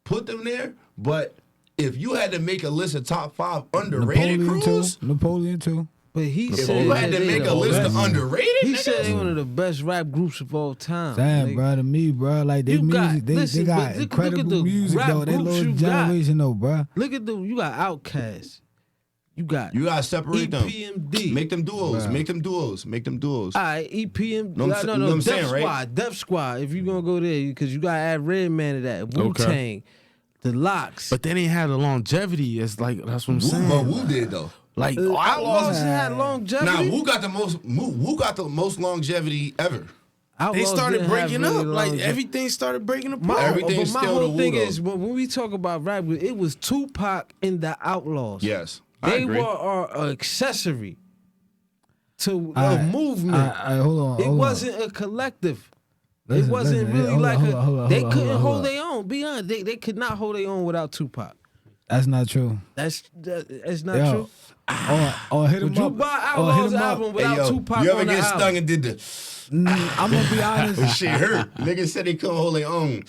put them there, but if you had to make a list of top 5 underrated crews, Napoleon too. But he if said you had to that make they a the list best. of underrated, He niggas, said they one of the best rap groups of all time. Damn, nigga. bro, to me, bro, like they You got- music, they listen, got but look at incredible the music rap though. They groups little you got. generation though, bro. Look at you got Outkast. You got you gotta separate them. EPMD. Make them duos. Make them duos. Make them duos. All right, EPM. Know what I'm no, sa- know what I'm Def saying, Squad. right? Def Squad. If you gonna go there, because you gotta add Redman to that. Wu Tang, the Locks. But they didn't have the longevity. It's like that's what I'm saying. But Wu did though. Like Outlaws had longevity. Nah, Wu got the most longevity ever. Outlaws they started didn't have breaking really up. Like longevity. everything started breaking apart. Everything's but my still whole the thing Wu, though. is when we talk about rap, it was Tupac and the Outlaws. Yes, I They agree. were our accessory to a movement. Hold It on. wasn't a collective. Listen, it wasn't listen, really hold like on, hold on, they hold on, couldn't hold hold on. their own. Be honest, they could not hold their own without Tupac. That's not true. That's not Yo, true. Or hit him Would you up. buy Or hit Outlaw's him up. album without Hey, yo, Tupac you ever on the get album? stung and did the I'm gonna be honest. shit hurt? Niggas said they couldn't hold their own.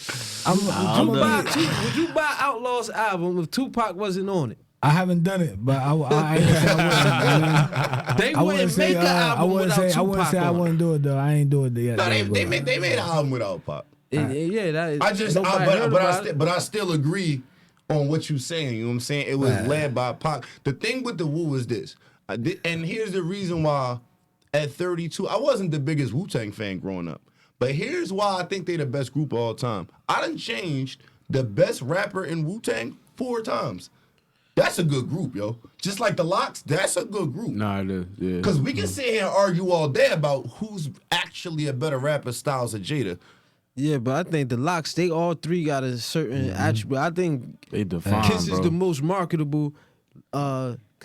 Would you buy Outlaw's album if Tupac wasn't on it? I haven't done it, but I ain't gonna say I wouldn't. They I wouldn't say, make an I album wouldn't without say, I Tupac wouldn't say I on it. wouldn't do it though. I ain't doing it yet. No, though, they but- made an album without Pop. Yeah, that is. I just, nobody heard about it. but I still agree on what you're saying. You know what I'm saying? It was led by Pac. The thing with the Wu is this, and here's the reason why. At 32, I wasn't the biggest Wu-Tang fan growing up, but here's why I think they the best group of all time. I done changed the best rapper in Wu-Tang 4 times. That's a good group, yo. Just like the Locks, that's a good group. Nah, it is. Yeah. Because we can sit here and argue all day about who's actually a better rapper, Styles or Jada. Yeah, but I think the Locks, they all three got a certain attribute. I think They define, Kiss bro. is the most marketable.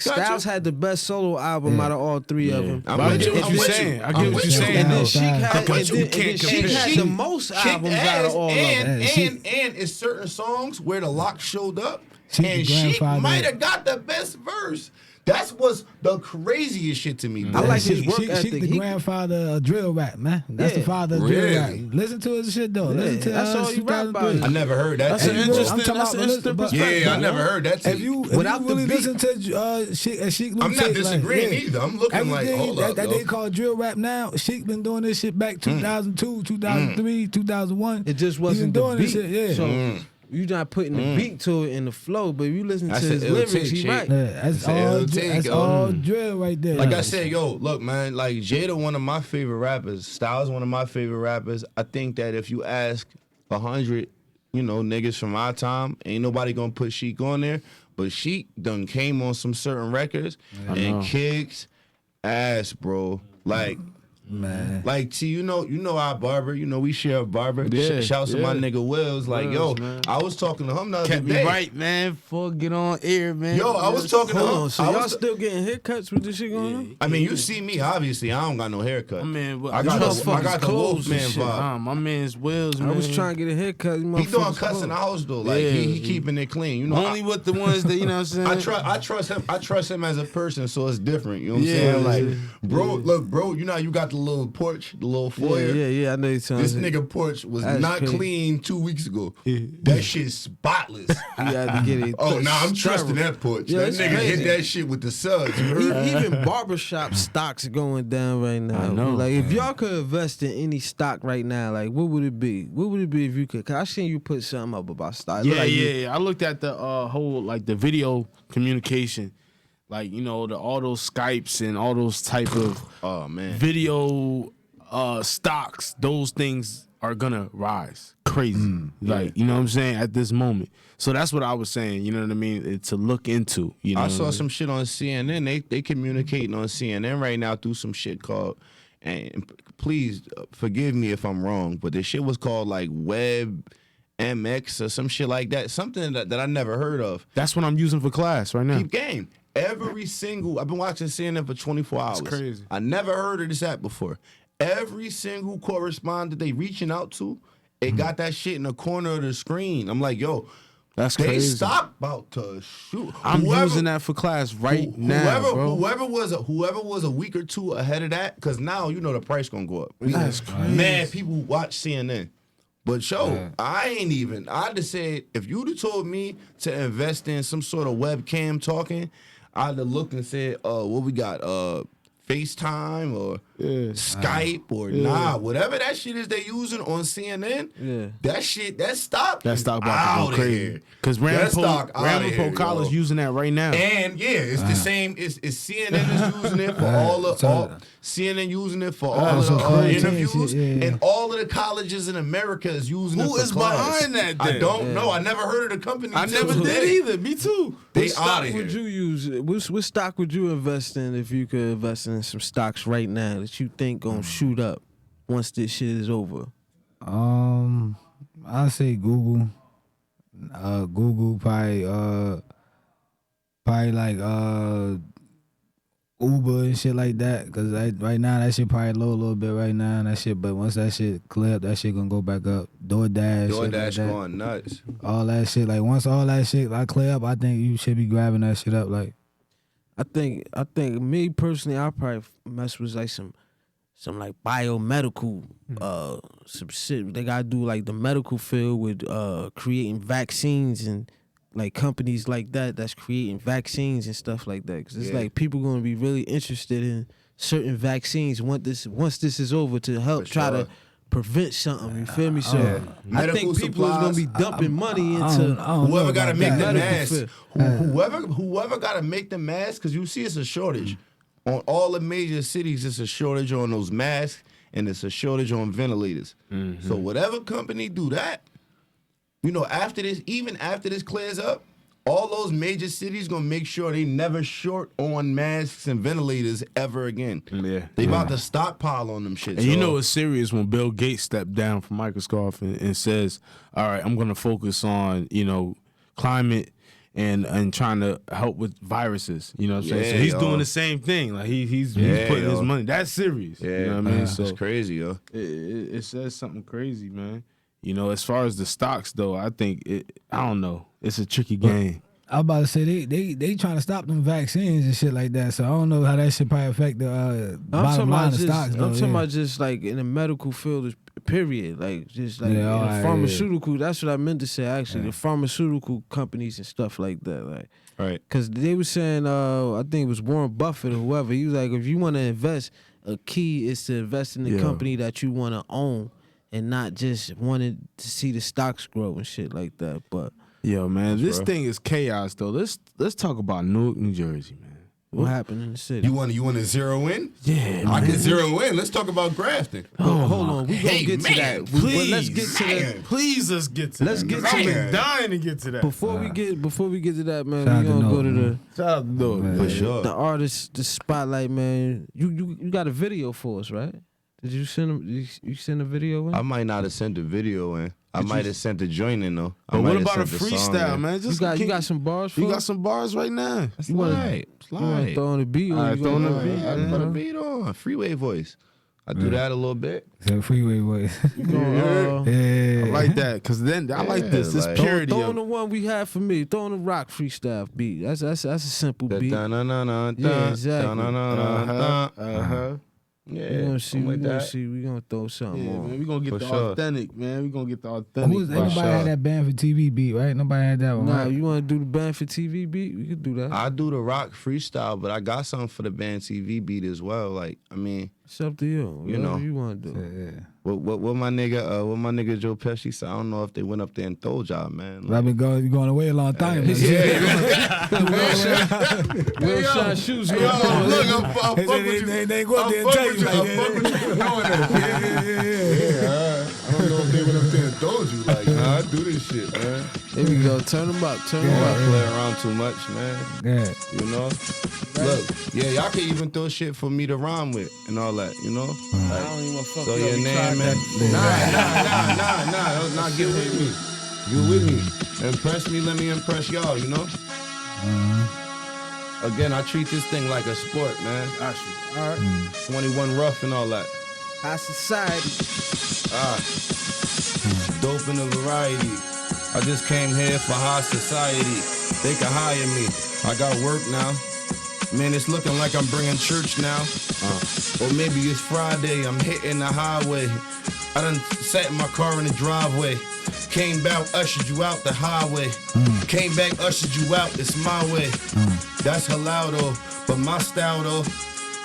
Styles had the best solo album out of all three of them. I'm But I with get you. what I'm you're with saying. you. I I'm get what with you're you. saying. And then though. Sheik had, But and you then, can't and then Sheik compare. had the most albums Kicked out of ass, all of them. and it's certain songs where the Lock showed up, Sheik and the Sheik grandfather. might have got the best verse. That's what's the craziest shit to me. I bro. like his Sheik work the ethic. He- grandfather of drill rap, man. That's the Yeah. father of drill Really? rap. Listen to his shit though. Listen to that's all you rap about. 2003. I never heard that. That's an shit, bro. interesting. I'm talking That's about- an interesting but- perspective. Yeah, I never heard that. If Shit. you Without the really beat. listen to Sheik I'm not tape, disagreeing like, either. I'm looking like, everything hold up, that yo. they call drill rap now. Sheik been doing this shit back 2002, 2003, 2001. It just He wasn't been the doing beat. this shit, yeah. So you not putting the beat to it in the flow, but if you listen That's to his an ill lyrics, take, he Sheik. right. Yeah, that's It's an all. ill take, That's yo. all drill right there. Like I said, yo, look, man, like Jada, one of my favorite rappers. Styles, one of my favorite rappers. I think that if you ask 100, niggas from our time, ain't nobody gonna put Sheik on there. But Sheik done came on some certain records and kicks ass, bro. Like, man. like, see, you know our barber. We share a barber. Yeah, Shouts to my yeah. nigga Wills. Like, Wills, yo, man. I was talking to him the other Kept me day. right, man. Before get on air, man. Yo, I was talking to Hold him. on, so I y'all was- still getting haircuts with this shit going on? I mean, you see me, obviously. I don't got no haircut. I mean, I got motherfuckers the clothes Wolfman and shit. vibe. My man's Wills, I man. was trying to get a haircut. He doing cuts in the house though. Like Yeah, he he- keeping it clean. Only with the ones that, you know what I'm saying? I trust him. I trust him as a person, so it's different. You know what I'm Yeah, saying? Like, yeah. bro, look, bro. You know how you got the little porch, the little foyer. Yeah, I know you're telling This me. nigga porch was That's not crazy. clean 2 weeks ago. That shit's spotless. You had to get it. Oh, nah, I'm trusting that porch. Yeah, That it's nigga crazy. hit that shit with the suds. You heard? Even barbershop stocks going down right now. I know. Like, if y'all could invest in any stock right now, like, what would it be? What would it be if you could? Cause I seen you put something up about stock. It look Yeah, like yeah. I looked at the whole, like, the video communication. Like, all those Skypes and all those type of Oh man. video stocks, those things are gonna rise crazy. Like, you know what I'm saying, at this moment. So that's what I was saying, you know what I mean? To look into. I saw some shit on CNN. They communicating on CNN right now through some shit called, and please forgive me if I'm wrong, but the shit was called like Web MX or some shit like that. Something that I never heard of. That's what I'm using for class right now. Peep game. Every single, I've been watching CNN for 24 hours. crazy. I never heard of this app before. Every single correspondent they reaching out to, it got that shit in the corner of the screen. I'm like, yo, That's they crazy. stock about to shoot. I'm Whoever- using that for class right now, whoever, bro. Whoever was a week or two ahead of that, because now the price gonna go up. That's crazy. Mad people watch CNN. But I just said, if you'd have told me to invest in some sort of webcam talking, I'd have looked and said, what we got? FaceTime or Skype or whatever that shit is they using on CNN. Yeah. That stock. That stock about to go crazy. Because Ramapo College using that right now. And yeah, it's the same. It's CNN is using it for all CNN using it for all of the crazy interviews, shit, yeah. and all of the colleges in America is using it Who for is class. behind that I then? don't know. I never heard of the company. I till never today. did either. Me too. They What stock out of would here. you use? What stock would you invest in if you could invest in some stocks right now that you think gonna shoot up once this shit is over? I say Google. Google probably like Uber and shit like that. Cause right now that shit probably low a little bit right now and that shit. But once that shit clear up, that shit gonna go back up. DoorDash, shit like that. going nuts. All that shit. Like once all that shit like clear up, I think you should be grabbing that shit up. Like I think me personally, I probably mess with like some like biomedical some shit. They gotta do like the medical field with creating vaccines and like companies like that's creating vaccines and stuff like that. Cause it's like people gonna be really interested in certain vaccines once this is over to help try to prevent something. You feel me? So I think people is gonna be dumping money into whoever gotta make the mask. field. Whoever gotta make the mask, because you see it's a shortage. On all the major cities, it's a shortage on those masks and it's a shortage on ventilators. So whatever company do that, you know, after this, even after this clears up, all those major cities gonna make sure they never short on masks and ventilators ever again. Yeah. They about to stockpile on them shit. And you know it's serious when Bill Gates stepped down from Microsoft and says, all right, I'm gonna focus on, you know, climate and trying to help with viruses. You know what I'm saying? So he's doing the same thing. Like he's putting his money. That's serious. Yeah, you know what I mean? So it's crazy, yo. it says something crazy, man. You know, as far as the stocks though, I think I don't know. It's a tricky game. I was about to say they trying to stop them vaccines and shit like that. So I don't know how that shit probably affect the bottom line of stocks. I'm talking about just like in the medical field, period. Like just like pharmaceutical. That's what I meant to say. Actually, the pharmaceutical companies and stuff like that. Like, right? Because they were saying, I think it was Warren Buffett or whoever. He was like, if you want to invest, a key is to invest in the company that you want to own, and not just wanting to see the stocks grow and shit like that. But yo, man, this thing is chaos though. Let's talk about Newark, New Jersey, man. what happened in the city? You want to zero in? Yeah, I can zero in. Let's talk about grafting. Hold on, we gonna get to that. Please, Let's get to that. Please, let's get to Let's that. get to I've been that. dying to get to that. Before we get to that, man, Shout out we to gonna go Noah, to the man. Shout out to Newark, For sure. the artist, the spotlight, man. You got a video for us, right? Did you send a video in? I might not have sent the video in. I might have sent the joint in though. But what about a freestyle, man? you got some bars for You us? got some bars right now. Slide. You wanna throw on the beat? All right, throw on the beat. I put a beat on. Freeway voice. I do that a little bit. So freeway voice. I like that because then I like this. This like- purity. Throw on Of, the one we had for me. Throw on the rock freestyle beat. That's a simple beat. Yeah, exactly. Yeah, We gonna see. I'm We with gonna that. see. We gonna throw something yeah, on. man, we gonna get For the sure. authentic, man. We gonna get the authentic. Nobody had that band for TV beat, right? Nobody had that one. Nah, right? you wanna do the band for TV beat? We could do that. I do the rock freestyle, but I got something for the band TV beat as well. Like, I mean, It's up to you. You know. Whatever you wanna do. Yeah. what my nigga Joe Pesci said. I don't know if they went up there and told y'all, man. I've been going away a long time. Real shine shoes. Yo, look, I'm fuck with you. They go up there and tell you like that. I don't know if they went up there and told you. Like, nah, I do this shit, man. There we go. Turn them up. Turn them I up. play around too much, man. Yeah. You know? Look, yeah, y'all can even throw shit for me to rhyme with and all that, you know? I don't even wanna fuck So you up. your We name, tried man. that. Nah, get with me. Get with me. Impress me, let me impress y'all, you know? Again, I treat this thing like a sport, man. All right. 21 rough and all that. High society. Dope in a variety. I just came here for high society. They can hire me. I got work now. Man, it's looking like I'm bringing church now. Or maybe it's Friday, I'm hitting the highway. I done sat in my car in the driveway. Came back, ushered you out the highway. Came back, ushered you out, it's my way. That's halal though, but my style though,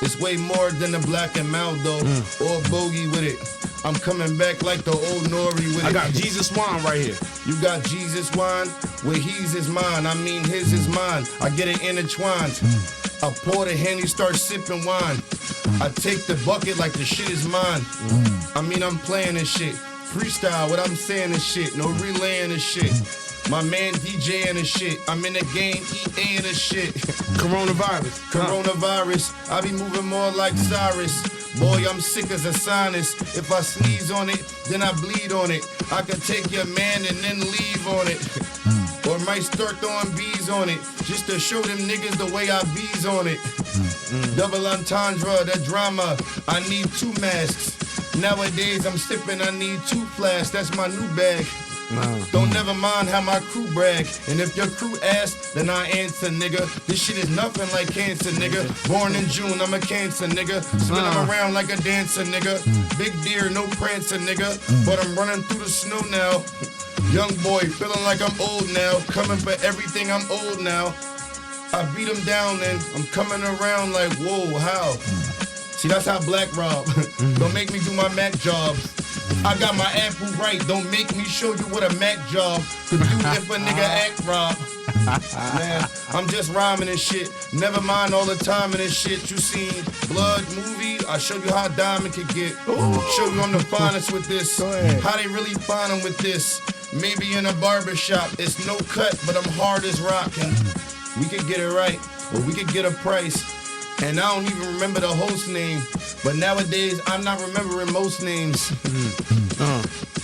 it's way more than a black and mild though, or a bogey with it. I'm coming back like the old Nori with it. I got Jesus wine right here. You got Jesus wine, where he's is mine. I mean his is mine. I get it intertwined. I pour the Henny, start sipping wine. I take the bucket like the shit is mine. I mean I'm playing this shit. Freestyle, what I'm saying is shit. No relaying this shit. My man DJing this shit. I'm in the game eating this shit. Coronavirus. I be moving more like Cyrus. Boy, I'm sick as a sinus. If I sneeze on it, then I bleed on it. I could take your man and then leave on it. Or might start throwing bees on it, just to show them niggas the way I bees on it. Double entendre, that drama, I need 2 masks. Nowadays I'm sipping, I need 2 flasks, that's my new bag. Don't never mind how my crew brag. And if your crew asks, then I answer, nigga. This shit is nothing like cancer, nigga. Born in June, I'm a cancer, nigga. Spinning around like a dancer, nigga. Big deer, no prancer, nigga. But I'm running through the snow now. Young boy, feeling like I'm old now. Coming for everything, I'm old now. I beat him down and I'm coming around like, whoa, how? See, that's how Black Rob. Don't make me do my Mac job. I got my apple right. Don't make me show you what a Mac job could do if a nigga act rob. Man, I'm just rhyming and shit. Never mind all the time and this shit. You seen Blood movie? I show you how diamond could get. Show you I'm the finest with this. How they really find them with this. Maybe in a barber shop. It's no cut, but I'm hard as rockin'. We could get it right, or we could get a price. And I don't even remember the host name. But nowadays, I'm not remembering most names.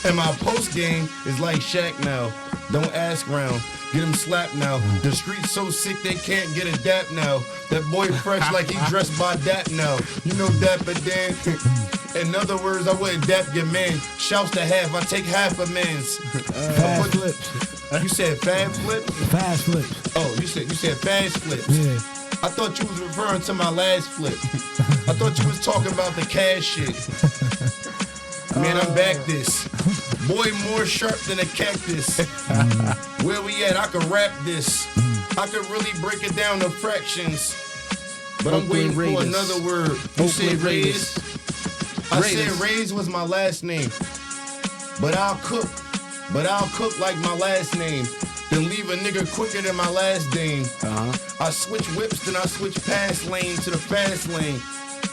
And my post game is like Shaq now. Don't ask round. Get him slapped now. The street's so sick they can't get a dap now. That boy fresh like he dressed by Dap now. You know Dapper Dan. In other words, I wouldn't dap your man. Shouts to half, I take half a man's. Fast flips. You said fab flips? Fast flips. Oh, you said fast flips. Yeah. I thought you was referring to my last flip. I thought you was talking about the cash shit. Man, I'm back this. Boy more sharp than a cactus. Where we at? I could rap this. I could really break it down to fractions. But I'm waiting for another word. You said Reyes? I said Reyes was my last name. But I'll cook like my last name. Then leave a nigga quicker than my last name. I switch whips, then I switch past lane to the fast lane.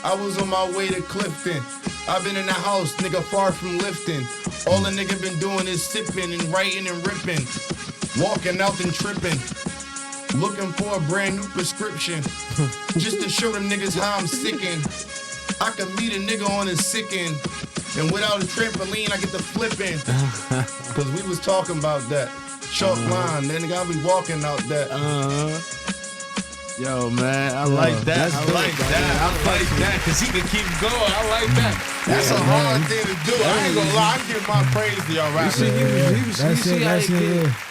I was on my way to Clifton. I've been in the house, nigga, far from lifting. All the nigga been doing is sipping and writing and ripping. Walking out and tripping. Looking for a brand new prescription. Just to show them niggas how I'm sickin'. I can meet a nigga on his sickin'. And without a trampoline, I get to flipping. Cause we was talking about that. Chalk line, then nigga, I be walking out that. Yo, man, I like that. I like that. Cause he can keep going. I like that. That's a hard thing to do. I ain't gonna lie. I give my praise to y'all rappers.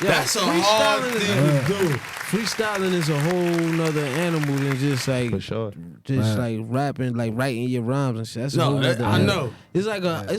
That's a hard thing to do. Freestyling is a whole nother animal than just like For sure. like rapping, like writing your rhymes and shit. That's a whole nother I animal. know. It's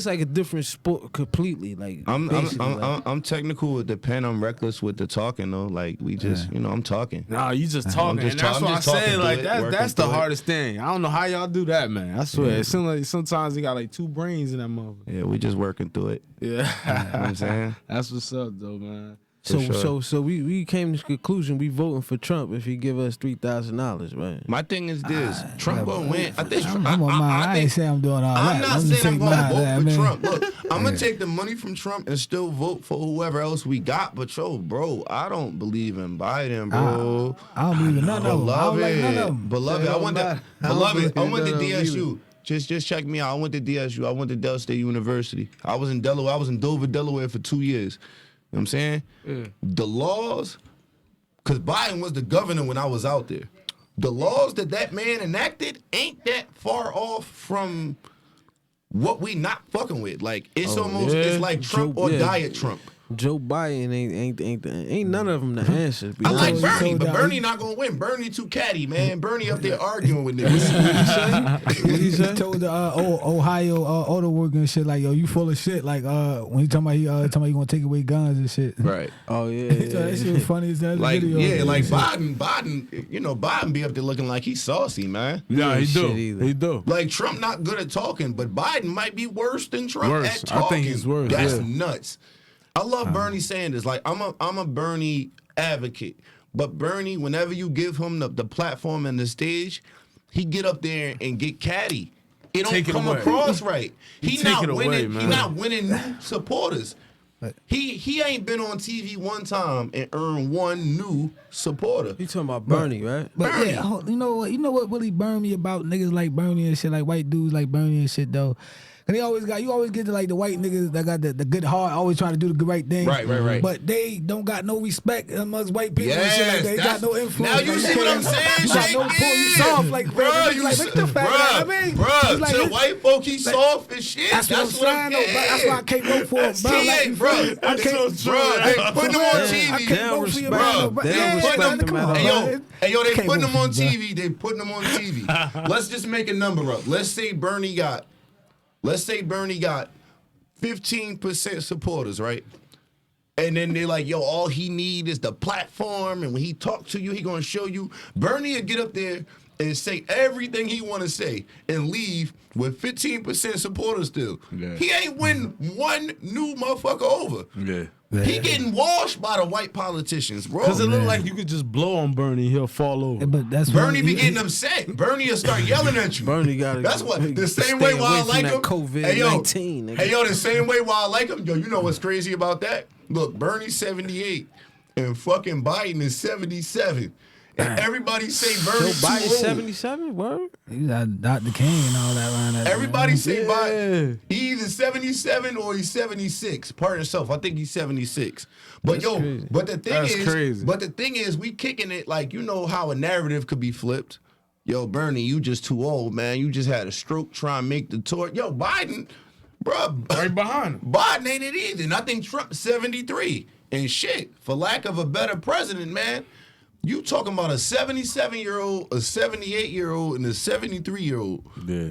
like a different sport completely. Like I'm technical with the pen. I'm reckless with the talking though. Like we just, I'm talking. Nah, you just talking. And that's what I say. Like that's the hardest thing. I don't know how y'all do that, man. I swear. It seems like sometimes you got like 2 brains in that motherfucker. Yeah, we just working through it. Yeah. You know what I'm saying? That's what's up though, man. So we came to the conclusion we voting for Trump if he give us $3,000, right? My thing is this: Trump gonna win. I think. I ain't say I'm doing all I'm that. not saying I'm gonna vote for Trump. Look, I'm gonna take the money from Trump and still vote for whoever else we got. But bro, I don't believe in Biden, bro. I don't believe in none of them. I don't like none of them. Beloved, I went to DSU. Just check me out. I went to DSU. I went to Del State University. I was in Delaware. I was in Dover, Delaware for 2 years. You know what I'm saying? Yeah. The laws, because Biden was the governor when I was out there. The laws that man enacted ain't that far off from what we not fucking with. Like, it's it's like Trump or Diet Trump. Joe Biden ain't none of them the answer. I like Bernie, but Bernie not gonna win. Bernie too catty, man. Bernie up there arguing with niggas. He told the Ohio auto worker and shit like, yo, you full of shit. Like when he talking about he gonna take away guns and shit. Right. Oh yeah. That shit was funny as that like video. Yeah, like Biden. You know, Biden be up there looking like he's saucy, man. Yeah, he do. Like Trump not good at talking, but Biden might be worse than Trump at talking. I think he's worse. That's nuts. I love Bernie Sanders. Like I'm a Bernie advocate. But Bernie, whenever you give him the platform and the stage, he get up there and get catty. It don't come across right. He not winning. He not winning new supporters. He ain't been on TV one time and earned one new supporter. You talking about Bernie, right? But Bernie. Yeah, you know what really burned me about niggas like Bernie and shit, like white dudes like Bernie and shit though. And you always get to like the white niggas that got the good heart, always trying to do the right thing. Right. But they don't got no respect amongst white people. And shit Yes, like they got no influence. now you see what I'm saying, You got no Jake? pull. You soft like bro. You like make the fact. I mean, Bruh, it's like, to the it's- white folk, he soft as shit. That's what I'm saying, though. That's why I can't vote for him, bro. He ain't, bro. I can't. Bro, they putting him on I TV. can't vote for you, Bro, bro. they don't Yeah, respect man, him come at on, all. bro. Hey, yo, they Can't putting vote him on for you, bro. TV. They putting him on TV. Let's just make a number up. Let's say Bernie got 15% supporters, right? And then they're like, yo, all he need is the platform, and when he talk to you, he gonna show you. Bernie will get up there and say everything he want to say and leave with 15% supporters still. Yeah. He ain't win one new motherfucker over. Yeah. He getting washed by the white politicians, bro. Because it look like you could just blow on Bernie, he'll fall over. But that's Bernie why be getting upset. Bernie will start yelling at you. Bernie got That's what the same stay way why I away like from him. that COVID-19, Hey yo, nigga. hey yo, the same way why I like him. Yo, you know what's crazy about that? Look, Bernie's 78 and fucking Biden is 77. And everybody say Joe Bernie's too Biden old. 77, word? You got Dr. King and all that around that. Everybody say Yeah. Biden. He either 77 or he's 76. Pardon himself. I think he's 76. But That's crazy. but the thing That's is, crazy. but the thing is, we kicking it like, you know how a narrative could be flipped. Yo, Bernie, you just too old, man. You just had a stroke trying to make the tour. Yo, Biden, bruh, Right behind him. Biden ain't it either. And I think Trump's 73. And shit, for lack of a better president, man, you talking about a 77-year-old, a 78-year-old, and a 73-year-old. Yeah.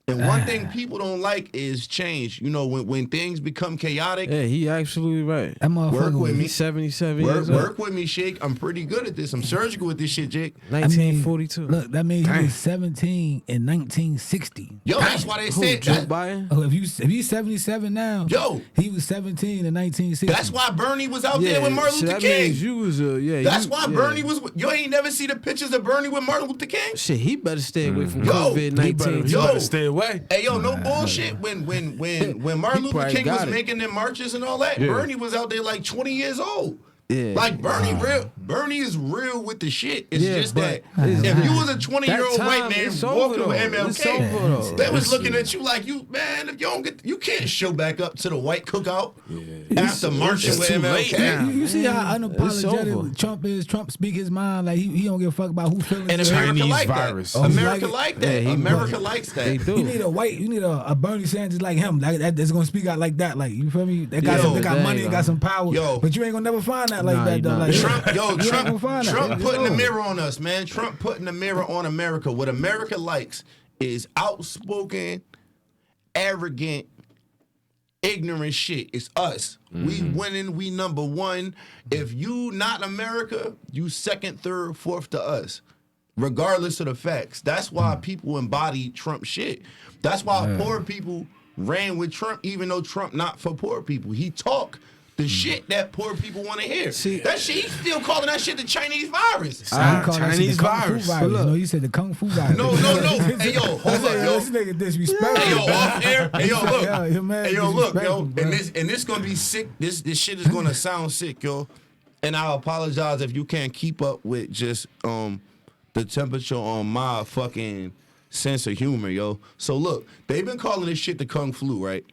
And one thing people don't like is change. You know, when things become chaotic, Yeah, he absolutely right. That motherfucker Work with was- me. He's 77 years work old. with me, Shake. I'm pretty good at this. I'm surgical with this shit, Jake. 1942. Look, that means he was 17 in 1960. Yo, that's why they Who, said Joe that. Biden? Oh, if he's 77 now, Yo. he was 17 in 1960. That's why Bernie was out there with Martin so Luther that King. means you was That's why Bernie was. You ain't never see the pictures of Bernie with Martin Luther King. Shit, he better stay away from Yo, COVID-19. You Yo. better stay away. Hey, yo, no bullshit. When Martin He Luther probably King was got it. making them marches and all that, Yeah. Bernie was out there like 20 years old. Yeah. Like Bernie is real with the shit. It's Yeah, just but that it's- if you was a 20-year-old that white time, man it's walking over, with though. It's MLK, over, though. they was looking at you like if you don't get, you can't show back up to the white cookout after marching it's with too late MLK. now. You see how over. unapologetic Trump is? Trump speak his mind like he don't give a fuck about who feeling. And it. America Chinese like virus. that. Oh, America like it. like that. Yeah, he America right. likes that. They do. You need a Bernie Sanders like him, that's gonna speak out like that. Like you feel me? They got Yo, they got dang, money, they got some power. Yo. But you ain't gonna never find that like Nah, that you though. not. Like Trump, yo, you ain't gonna find that. Trump It's putting the over. mirror on us, man. Trump putting the mirror on America. What America likes is outspoken, arrogant, ignorant shit. It's us. We winning. We number one. If you not America, you second, third, fourth to us. Regardless of the facts. That's why people embody Trump shit. That's why poor people ran with Trump, even though Trump not for poor people. He talk the shit that poor people want to hear. See- that shit, he's still calling that shit the Chinese virus. He called that shit Chinese the Kung Fu virus. virus. Look. No, you said the Kung Fu virus. No. Hey, yo, hold up, yo. This nigga disrespectful. Hey, yo, off air. Hey, yo, look. Yeah, your man Hey, yo, look, yo. disrespectful, And this gonna be sick. This shit is gonna sound sick, yo. And I apologize if you can't keep up with just the temperature on my fucking sense of humor, yo. So look, they've been calling this shit the Kung Flu, right?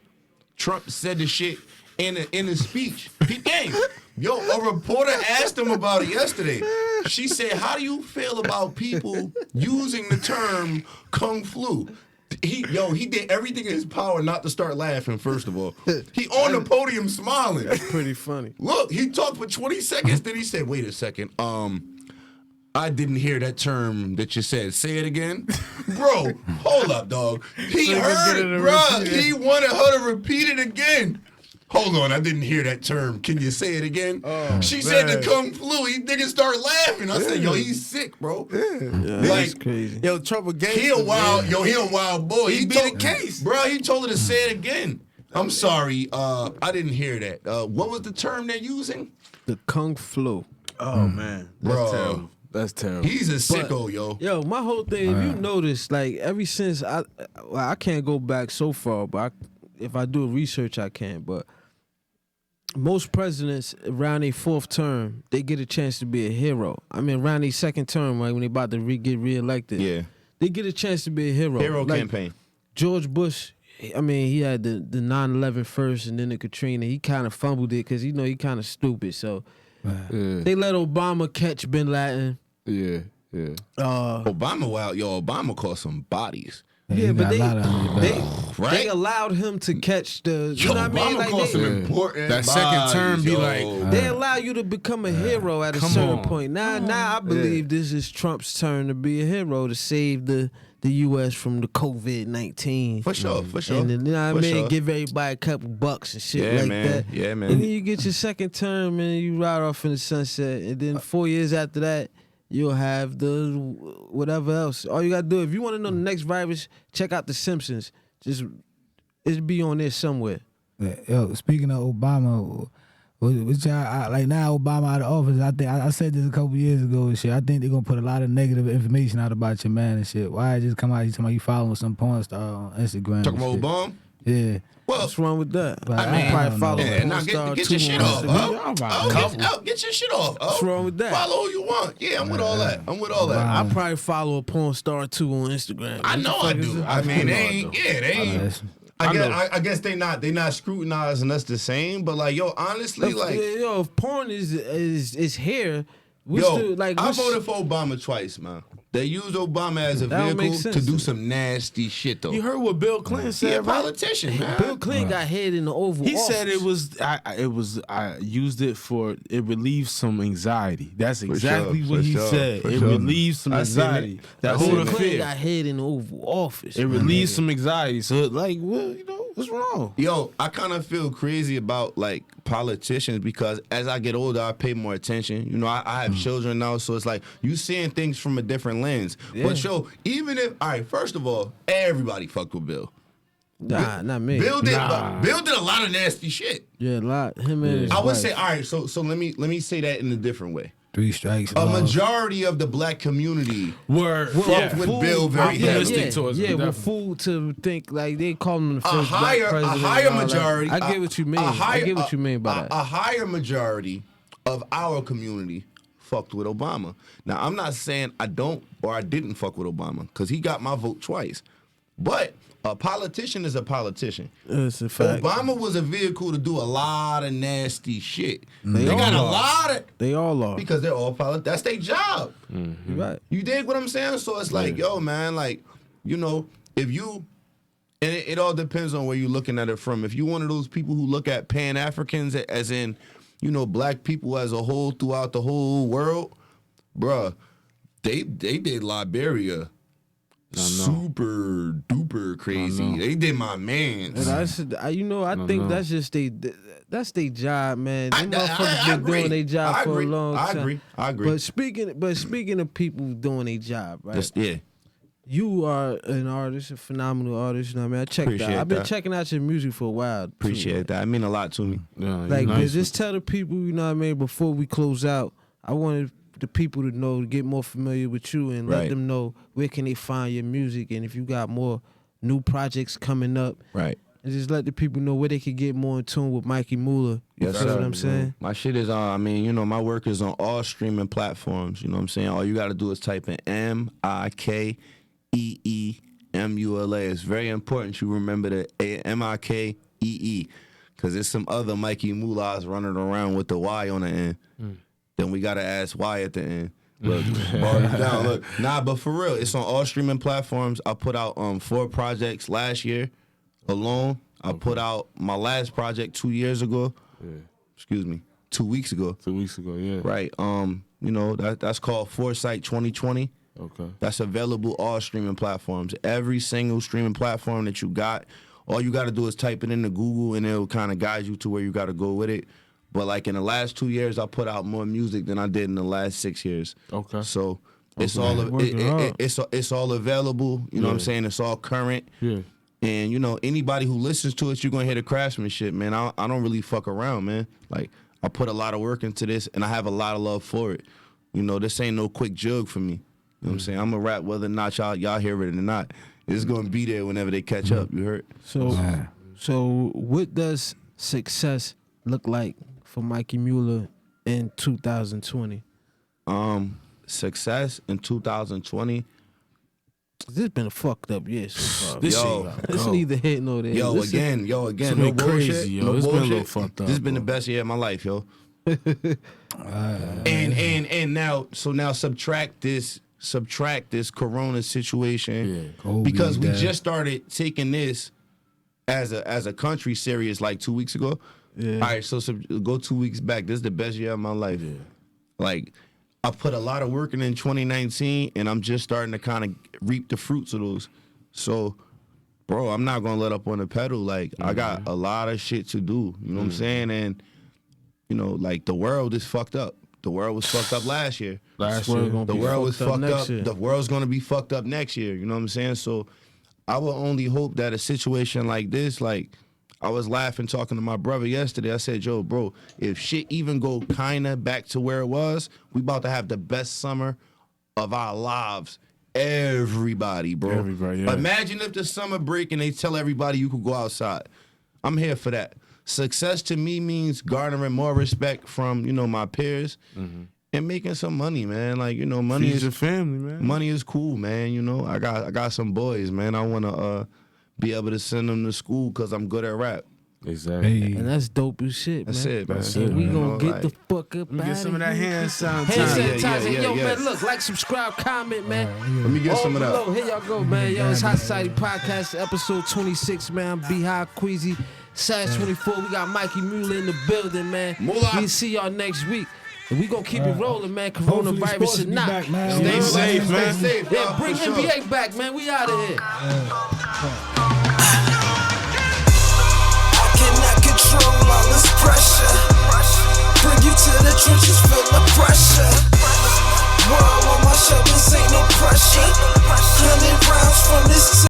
Trump said the shit in a speech. He came. Yo, a reporter asked him about it yesterday. She said, "How do you feel about people using the term Kung Flu?" He did everything in his power not to start laughing. First of all, he on the podium smiling. Pretty funny. Look, he talked for 20 seconds. Then he said, "Wait a second. I didn't hear that term that you said. Say it again." Bro, hold up, dog. He heard it, bro. He wanted her to repeat it again. Hold on, I didn't hear that term. Can you say it again? She said the Kung Flu. He niggas start laughing. I said, yo, he's sick, bro. That's crazy. Yo, Trump a gangster. He a wild boy. He beat the case. Bro, he told her to say it again. I'm sorry, I didn't hear that. What was the term they're using? The Kung Flu. Oh, man. That's Bro. terrible. That's terrible. He's a sicko, yo. Yo, my whole thing, if you notice, like, ever since I can't go back so far, but if I do research, I can. But most presidents around their fourth term, they get a chance to be a hero. I mean, around their second term, like when they about to get reelected, Yeah. they get a chance to be a hero. Hero Like, campaign. George Bush, I mean, he had the 9/11 first, and then the Katrina. He kind of fumbled it because he kind of stupid. So Yeah. they let Obama catch Bin Laden. Yeah. Obama, Obama caused some bodies. Yeah, but they Right? they allowed him to catch the. You know what I mean? Obama caused some Yeah. important That second term be like- They allow you to become a hero at a Come certain on. point. Now I believe this is Trump's turn to be a hero to save the U.S. from the COVID-19. For sure. And then, you know what I For mean? sure. Give everybody a couple bucks and shit Yeah, like man. that. Yeah, man. And then you get your second term and you ride off in the sunset. And then 4 years after that, you'll have the whatever else. All you gotta do, if you want to know the next virus, check out The Simpsons. It'll be on there somewhere. Yo, speaking of Obama, which like now Obama out of office, I think I said this a couple years ago and shit. I think they're gonna put a lot of negative information out about your man and shit. Why it just come out? You talking about you following some porn star on Instagram? Talking and about shit. Obama? Yeah. Well, What's wrong with that? But I I probably don't follow know. yeah, porn now star get too your shit on off. Instagram. Get your shit off. What's wrong with that? Follow who you want. Yeah, I'm with all that. I probably follow a porn star too on Instagram. I know I do. I mean, they ain't. Yeah, they ain't. That's- I guess they not scrutinizing us the same. But like, yo, honestly, like, if porn is here, we yo, still like. I what's- voted for Obama twice, man. They used Obama as a That don't make vehicle sense to to do me. some nasty shit, though. You heard what Bill Clinton He a said, right? politician, man. Bill Clinton got head in the Oval He Office. said I used it for it relieves some anxiety. That's exactly sure, what for he sure, said. for It sure. relieves some I seen anxiety. it. That I whole seen Bill it. Clinton fear. got head in the Oval Office. It relieves some anxiety. So like, well, what's wrong? Yo, I kind of feel crazy about like politicians because as I get older, I pay more attention. You know, I have children now, so it's like you seeing things from a different lens. But yo, even if all right, first of all, everybody fucked with Bill. Nah, not me. Bill did a lot of nasty shit. Yeah, a lot. Him and his I would wife. say, all right, so let me say that in a different way. 3 strikes. A laws. majority of the black community Word. fucked with Bill very optimistic heavily. towards him, yeah, with definitely. fool to think like they call him the first A black higher president. and all that. majority. I get what you mean. I get what you mean by that. A higher majority of our community fucked with Obama. Now, I'm not saying I don't or I didn't fuck with Obama because he got my vote twice. But a politician is a politician. It's a fact. Obama was a vehicle to do a lot of nasty shit. They They got a all are. lot of They all are. because they're all politics. That's their job. You right. You dig what I'm saying? So it's like, yo, man, like, you know, if you, and it all depends on where you're looking at it from. If you're one of those people who look at Pan-Africans as in, you know, black people as a whole throughout the whole world, bruh, they did Liberia super duper crazy. They did my man. And that's, I think that's just that's their job, man. Them motherfuckers I been doing agree. their job I for agree. a long I time. agree. I agree. But speaking of people doing their job, right? Just, yeah. You are an artist, a phenomenal artist. You know what I mean? I checked Appreciate out. I've been that. checking out your music for a while. too, Appreciate that. I mean a lot to me. Yeah, Like, nice. just tell the people, you know what I mean, before we close out, I wanted the people to know, to get more familiar with you and let Right. them know where can they find your music and if you got more new projects coming up. Right. And just let the people know where they can get more in tune with Mikee Mula. You Yes, feel sir. what I'm saying? My shit is on, I mean, you know, my work is on all streaming platforms. You know what I'm saying? All you got to do is type in Mikeemula. It's very important you remember the Mikee, because there's some other Mikee Mulas running around with the Y on the end. Then we got to ask Y at the end. Look, bar it down. Look, nah, but for real, it's on all streaming platforms. I put out 4 projects last year alone. I put out my last project 2 years ago. Excuse me, 2 weeks ago. 2 weeks ago, yeah. Right. You know, that's called Foresight 2020. Okay. That's available all streaming platforms. Every single streaming platform that you got, all you got to do is type it into Google and it'll kind of guide you to where you got to go with it. But like in the last 2 years, I put out more music than I did in the last 6 years. Okay. So it's Okay. all Working hard. it's all available. You know what I'm saying? It's all current. Yeah. And you know, anybody who listens to it, you're gonna hear the craftsmanship, man. I don't really fuck around, man. Like I put a lot of work into this, and I have a lot of love for it. You know, this ain't no quick jug for me. You know what I'm saying? I'm a rap whether or not y'all hear it or not. It's gonna be there whenever they catch up. You heard? So what does success look like for Mikee Mula in 2020? Success in 2020. This been a fucked up year so far. This Yo, shit gotta It's go. neither hit nor there. Yo, Listen, again, It's no been bullshit. crazy, yo. No It's been a little bullshit. fucked up, This has been the bro. best year of my life, yo. And now subtract this corona situation because we just started taking this as a country serious like 2 weeks ago. Yeah. All right, so go 2 weeks back. This is the best year of my life. Yeah. Like I put a lot of work in 2019, and I'm just starting to kind of reap the fruits of those. So, bro, I'm not gonna let up on the pedal. Like I got a lot of shit to do. You know what I'm saying? And you know, like the world is fucked up. The world was fucked up last year. Last world year. gonna The be world was fucked next up. year. The world's gonna be fucked up next year. You know what I'm saying? So I will only hope that a situation like this, like I was laughing talking to my brother yesterday. I said, yo, bro, if shit even go kinda back to where it was, we about to have the best summer of our lives. Everybody, bro. Everybody, yeah. Imagine if the summer break and they tell everybody you could go outside. I'm here for that. Success to me means garnering more respect from, you know, my peers and making some money, man. Like, you know, money Feed is your family, man. money is cool, man. You know, I got some boys, man. I wanna be able to send them to school because I'm good at rap. Exactly. Hey. and that's dope as shit, That's man. it, man. That's And it, we man. gonna You know, get like- the fuck up. Get some of that hand sound Hand time. sanitizer. yeah, Yo, yeah. man, look, like, subscribe, comment, man. Let me get All some of that. below. Here y'all go, man. Yo, it's Hot Society Podcast, episode 26, man. I'm B-High, Queasy, Sash 24. We got Mikee Mula in the building, man. Mula. We'll see y'all next week. And we gonna keep it rolling, man. Hopefully Coronavirus sports is be not. back, man. Stay safe, man. Stay safe, Yeah, y'all, bring for sure. NBA back, man. We out of here. I cannot control all this pressure. Bring you to the trenches, feel the pressure. World on my shoulders, ain't no pressure. 100 rounds from this.